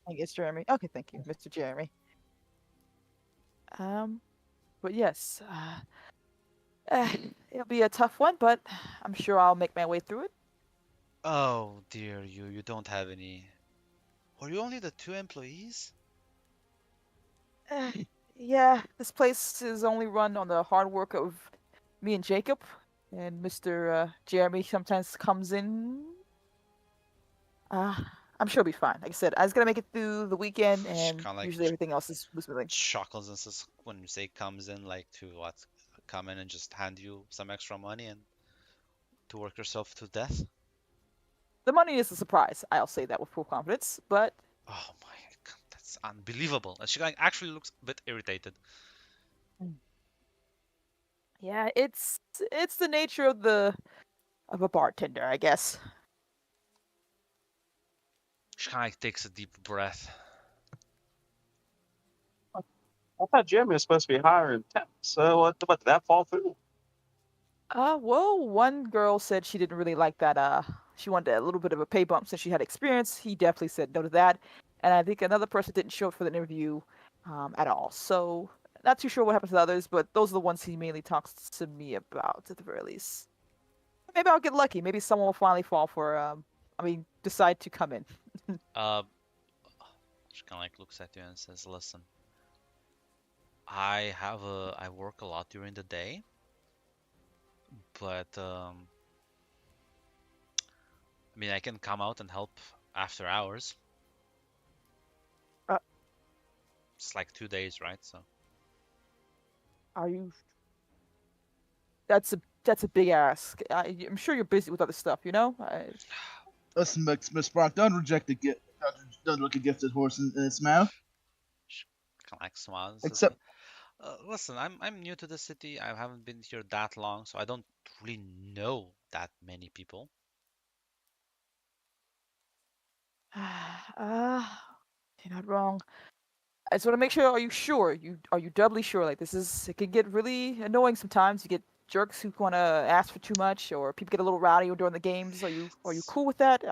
I guess Jeremy. Okay, thank you, Mr. Jeremy. Um, but yes, it'll be a tough one, but I'm sure I'll make my way through it. Oh dear, you don't have any. Were you only the two employees? Uh, yeah, this place is only run on the hard work of me and Jacob, and Mr. Jeremy sometimes comes in. Uh, I'm sure it'll be fine. Like I said, I was gonna make it through the weekend, She and kind of like usually everything else is smoothly. chuckles and says, when you say comes in, like to what? Come in and just hand you some extra money and to work yourself to death? The money is a surprise. I'll say that with full confidence, but Oh my god, that's unbelievable. And she like actually looks a bit irritated. yeah, it's the nature of a bartender, I guess. She kind of like takes a deep breath. I thought Jeremy was supposed to be hiring temps. So what did that fall through? Well, one girl said she didn't really like that. She wanted a little bit of a pay bump since she had experience. He definitely said no to that. And I think another person didn't show up for the interview, at all. So not too sure what happened to the others, but those are the ones he mainly talks to me about at the very least. Maybe I'll get lucky. Maybe someone will finally fall for. Decide to come in. Uh, she kind of like looks at you and says, "Listen, I work a lot during the day, but I mean I can come out and help after hours. Uh, It's like 2 days, right? So are you? That's a big ask. I'm sure you're busy with other stuff. You know. Listen, Miss Brock, don't reject the gift. Don't look a gifted horse in its mouth. she kind of like smiles and says, Except, Listen, I'm new to the city. I haven't been here that long, so I don't really know that many people. You're not wrong. I just want to make sure. Are you sure? Are you doubly sure? Like this is. It can get really annoying sometimes. You get jerks who want to ask for too much, or people get a little rowdy during the games. Are you cool with that?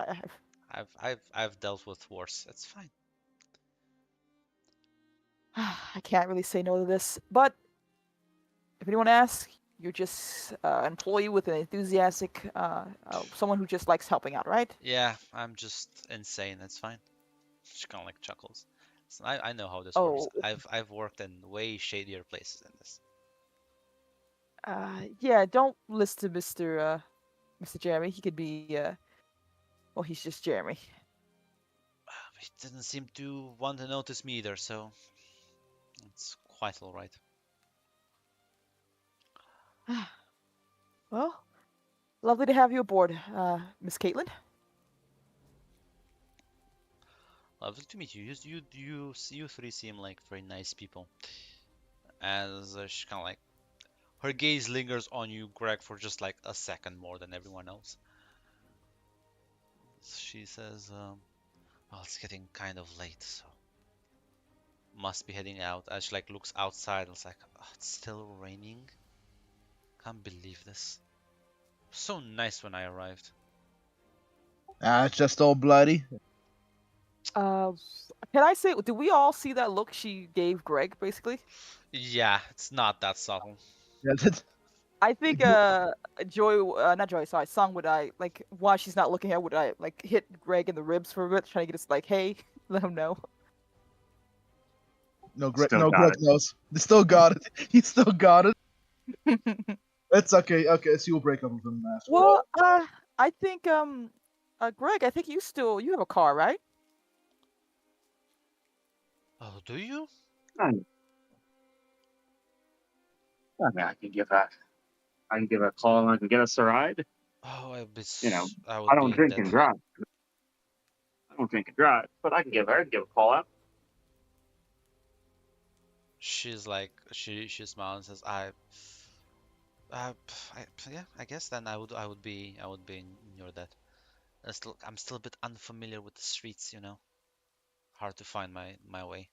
I've dealt with worse. It's fine. I can't really say no to this. But if anyone asks, you're just an employee with an enthusiastic, someone who just likes helping out, right? Yeah, I'm just insane. It's fine. She kind of like chuckles. So I know how this works. Oh, I've worked in way shadier places than this. yeah. Don't listen to Mr. Jeremy. He could be, well, he's just Jeremy. He didn't seem to want to notice me either, so it's quite all right. Well, lovely to have you aboard, Miss Caitlin. Lovely to meet you. You three seem like very nice people. As she kind of like her gaze lingers on you, Greg, for just like a second more than everyone else. She says, "Well, it's getting kind of late, so must be heading out." As she like looks outside, and it's like, oh, it's still raining. Can't believe this. So nice when I arrived. it's just all bloody. Uh, can I say, did we all see that look she gave Greg, basically? Yeah, it's not that subtle. Yeah, I think, not Joy, sorry, Song, would I, like, while she's not looking at, would I, like, hit Greg in the ribs for a bit, trying to get us, like, hey, let him know. No, Greg. Still No, got Greg it. knows. They still got it. He still got it. It's okay. Okay, so you'll break up with him after well, all. I think Greg, I think you have a car, right? Oh, do you? I mean, I can give a call and I can get us a ride. Oh, You know, I I would don't be drink dead. and drive. I don't drink and drive, but I can give a call out. She's like, she smiles and says, yeah, I guess then I would be in your debt. I'm still a bit unfamiliar with the streets, you know. Hard to find my way.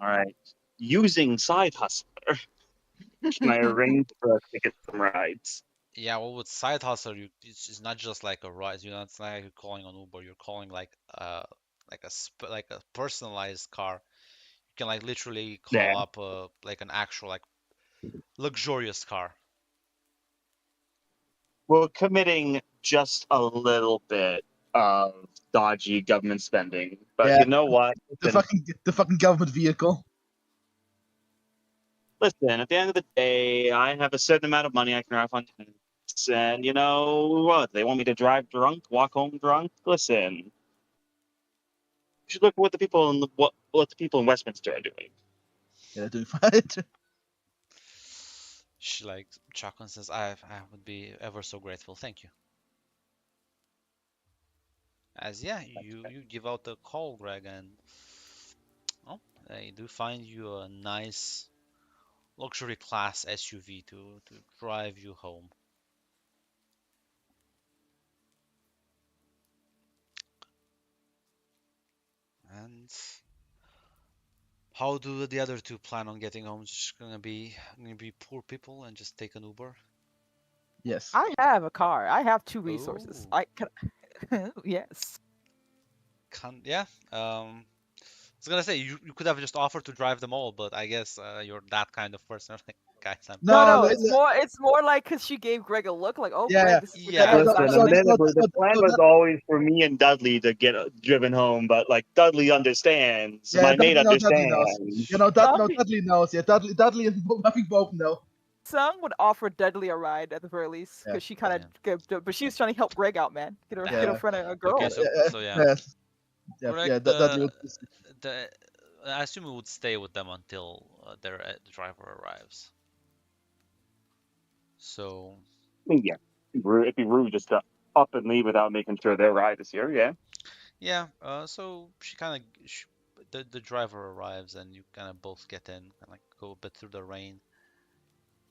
All right. Using side hustler, can I arrange for us to get some rides? Yeah, well, with side hustle, it's not just like a ride. You know, it's not like you're calling on Uber. You're calling like a personalized car. You can like literally Yeah. call up like an actual like luxurious car. We're committing just a little bit of dodgy government spending, but Yeah, you know what? the fucking government vehicle. Listen, at the end of the day, I have a certain amount of money I can drive on tenants, and you know what? They want me to drive drunk, walk home drunk. Listen, you should look at what the people in what the people in Westminster are doing. Yeah, they're doing fine. She like chuckles and says, I would be ever so grateful. Thank you. As yeah, you give out the call, Greg, and oh, they do find you a nice luxury class SUV to drive you home. And how do the other two plan on getting home? Just gonna be poor people and just take an Uber? Yes. I have a car. I have two resources. Oh, I can. Yes. yeah. I was gonna say you could have just offered to drive them all, but I guess you're that kind of person. Like, guys, No, No, no, it's more like because she gave Greg a look like, oh, yeah, Greg, yeah. this is the Yeah, guy who's Listen, not yeah. gonna make. the plan was always for me and Dudley to get driven home, but like Dudley understands, Yeah, my mate Dudley knows. understands. You know, Some Dudley knows. Yeah, Dudley and I think both know. some would offer Dudley a ride at the very least Yeah. because she kind Yeah. of, but she was trying to help Greg out, man. Get her Yeah. friend a girl. Okay, Yeah, so yeah, yeah, Greg, yeah. Dudley. the I assume we would stay with them until the driver arrives. So I mean, yeah, it'd be rude just to up and leave without making sure their ride is here. Yeah. yeah, so she kind of the driver arrives and you kind of both get in and like go a bit through the rain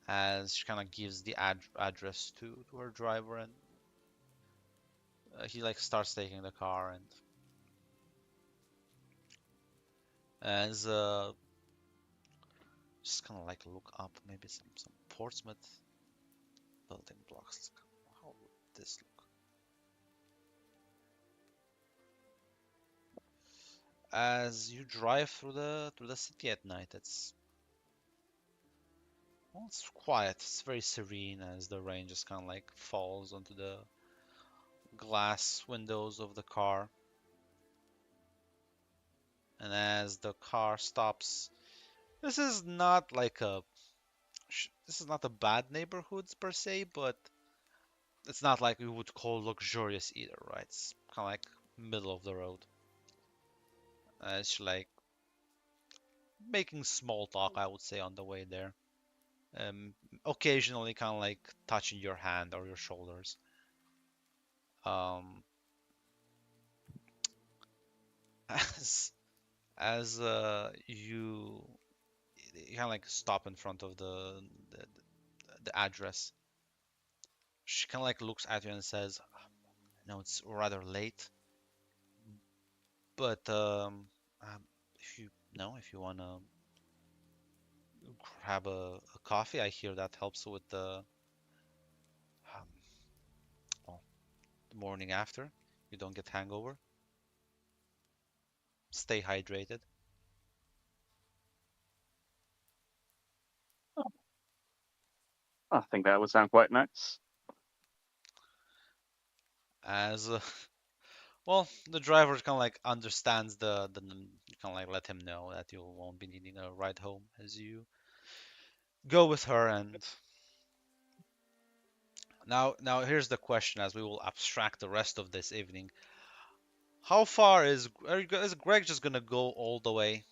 as she kind of gives the address to her driver and he like starts taking the car and as just kind of like look up maybe some Portsmouth building blocks. How would this look? As you drive through the city at night, it's quiet. It's very serene as the rain just kind of like falls onto the glass windows of the car. And as the car stops, this is not like this is not a bad neighborhood per se, but it's not like we would call luxurious either, right? It's kind of like middle of the road. It's like making small talk, I would say, on the way there. Um, Occasionally, kind of like touching your hand or your shoulders. Um, as you kind of like stop in front of the, the address. She kind of like looks at you and says, "No, it's rather late, but if you know, if you wanna grab a coffee, I hear that helps with um, well, the morning after. You don't get hangover. Stay hydrated." I think that would sound quite nice. As Well, the driver kind of like understands the you kind of like let him know that you won't be needing a ride home as you go with her. And now here's the question, as we will abstract the rest of this evening. How far is Greg just gonna go all the way?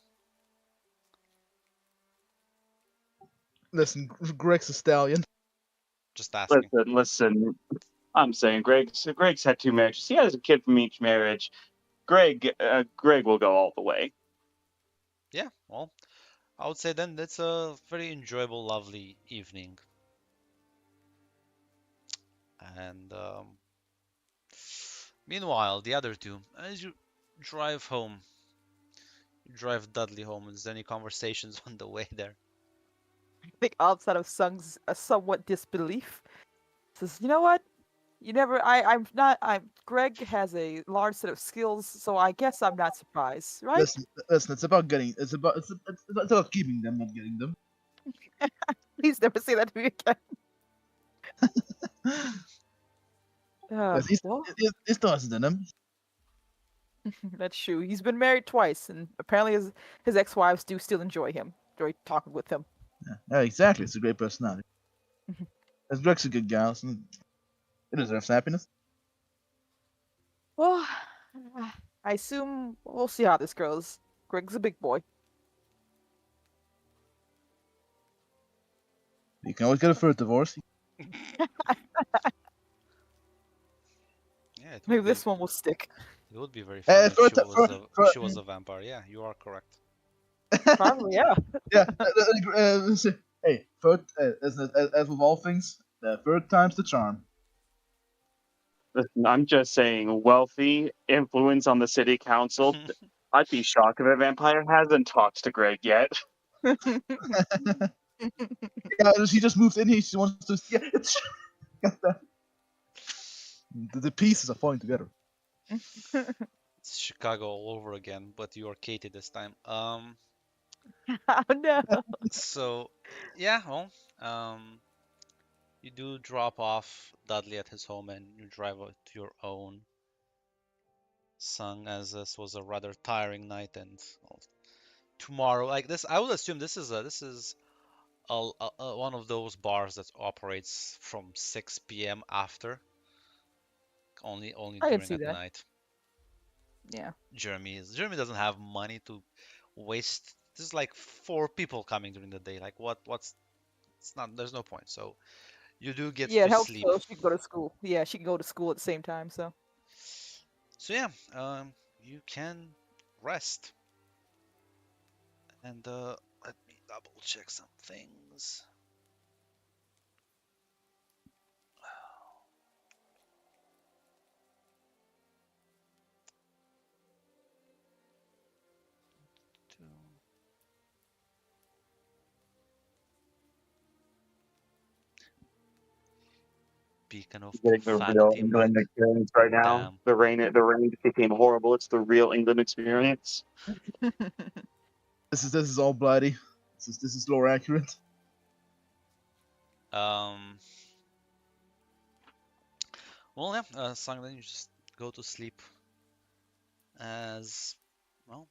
Listen, Greg's a stallion. Just asking. Listen. I'm saying Greg's had 2 marriages. He has a kid from each marriage. Greg will go all the way. Yeah, well, I would say then that's a very enjoyable, lovely evening. And meanwhile, the other two, as you drive home, you drive Dudley home. Is there any conversations on the way there? I think outside of Sung's somewhat disbelief, says, "You know what? You never. I'm not. I'm. Greg has a large set of skills, so I guess I'm not surprised, right? Listen. It's about getting. It's about keeping them, not getting them. Please never say that to me again." Yes, he, Well, he still has it in him. that's true. He's been married twice, and apparently his ex-wives do still enjoy him. Enjoy talking with him. Yeah, exactly. It's a great personality. As Greg's a good gal, so it deserves happiness. Well, I assume we'll see how this goes. Greg's a big boy. You can always get a third divorce. Yeah, it Maybe would be this one will stick. it would be very funny if she was a vampire. Yeah, you are correct. Probably, yeah. Yeah. Hey, third, as with all things, the third time's the charm. Listen, I'm just saying, wealthy influence on the city council. I'd be shocked if a vampire hasn't talked to Greg yet. Yeah, she just moved in here. She wants to. Yeah, it's. The pieces are falling together. It's Chicago all over again, but you are Katie this time. Oh no. So yeah, well, you do drop off Dudley at his home and you drive out to your own. Sung, as this was a rather tiring night, and well, tomorrow, like this, I would assume this is one of those bars that operates from 6 p.m. after, only I can during see at that. night. Yeah. Jeremy doesn't have money to waste. There's like 4 people coming during the day. Like what's it's not there's no point. So you do get Yeah, to it helps sleep. so she can go to school. Yeah, she can go to school at the same time, so. So yeah, you can rest. And let me double check some things. Beacon of Getting the real profanity, England Mike. experience right now. Damn. The rain became horrible. It's the real England experience. This is all bloody. This is lore accurate. Um. Well, yeah. Song, then you just go to sleep. As well,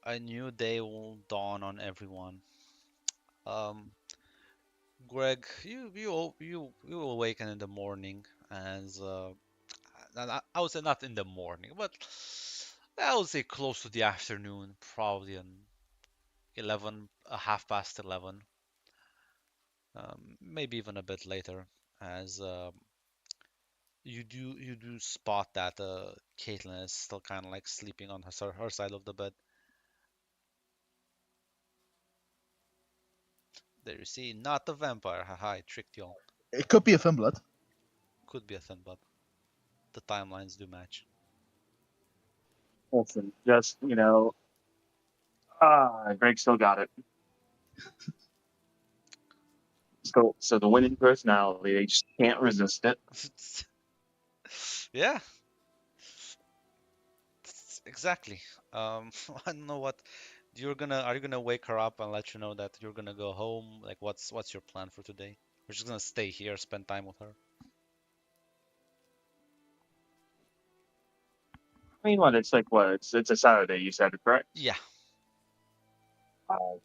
a new day will dawn on everyone. Um. Greg, you awaken in the morning as I would say not in the morning, but I would say close to the afternoon, probably an 11, a half past 11, maybe even a bit later, as you do spot that Caitlin is still kind of like sleeping on her side of the bed. There you see, not a vampire. Haha, I tricked y'all. It could be a thin blood. Could be a thin blood. The timelines do match. Listen, just Greg still got it. So the winning personality, they just can't resist it. Yeah, exactly. I don't know what are you gonna wake her up and let you know that you're gonna go home? Like, what's your plan for today? We're just gonna stay here, spend time with her. I mean, what? It's like what? It's a Saturday. You said it, correct? Yeah.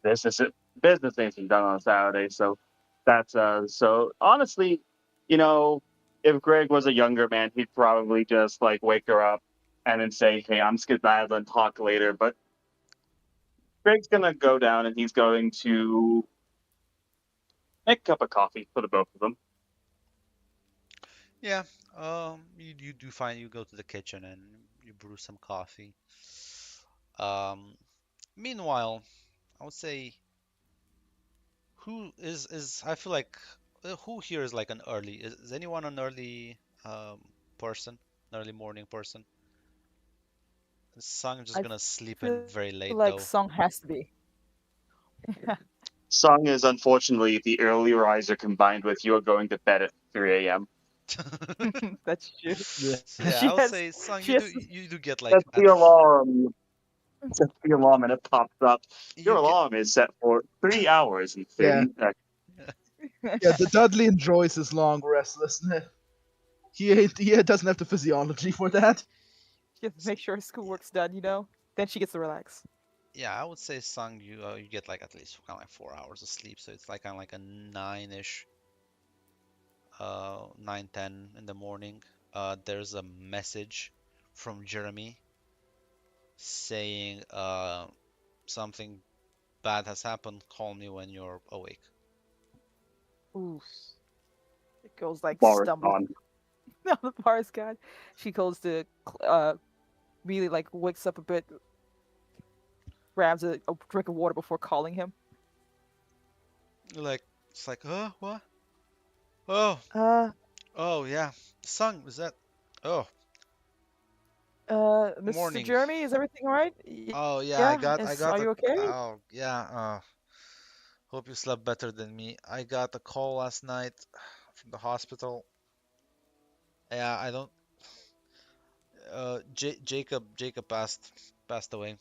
Business business isn't done on Saturday, so that's so honestly, you know, if Greg was a younger man, he'd probably just like wake her up and then say, "Hey, I'm skedaddling, talk later." But Greg's gonna go down and he's going to make a cup of coffee for the both of them. Yeah. You do find you go to the kitchen and you brew some coffee. Um, Meanwhile, I would say who is I feel like who here is like an early is anyone an early um person, an early morning person? Sung just I gonna sleep in feel very late like though. Song has to be. Song is unfortunately the early riser combined with you are going to bed at 3 a.m. That's true. Yeah. So yeah, I She would has. say Sung, She has. you do get like That's at the alarm. That's the alarm, and it pops up. Your you get alarm is set for 3 hours and Yeah. 30 seconds. Yeah, the Dudley enjoys his long restlessness. He doesn't have the physiology for that. She has to make sure her schoolwork's done. Then she gets to relax. yeah, I would say Sung you get like at least kind of like 4 hours of sleep, so it's like kind of like a nine-ish, 9:10 in the morning. There's a message from Jeremy saying something bad has happened. Call me when you're awake. Oof. It goes like Bar is stumbling on. down the bars, God. She goes to really like wakes up a bit, grabs a drink of water before calling him. Like it's like, what? Oh, Uh, oh yeah. Sung, is that? Oh, Mr. morning. Jeremy, is everything all right? Oh yeah, Yeah. I Are got a you okay? oh yeah. Hope you slept better than me. I got a call last night from the hospital. Yeah, I don't. Jacob passed away.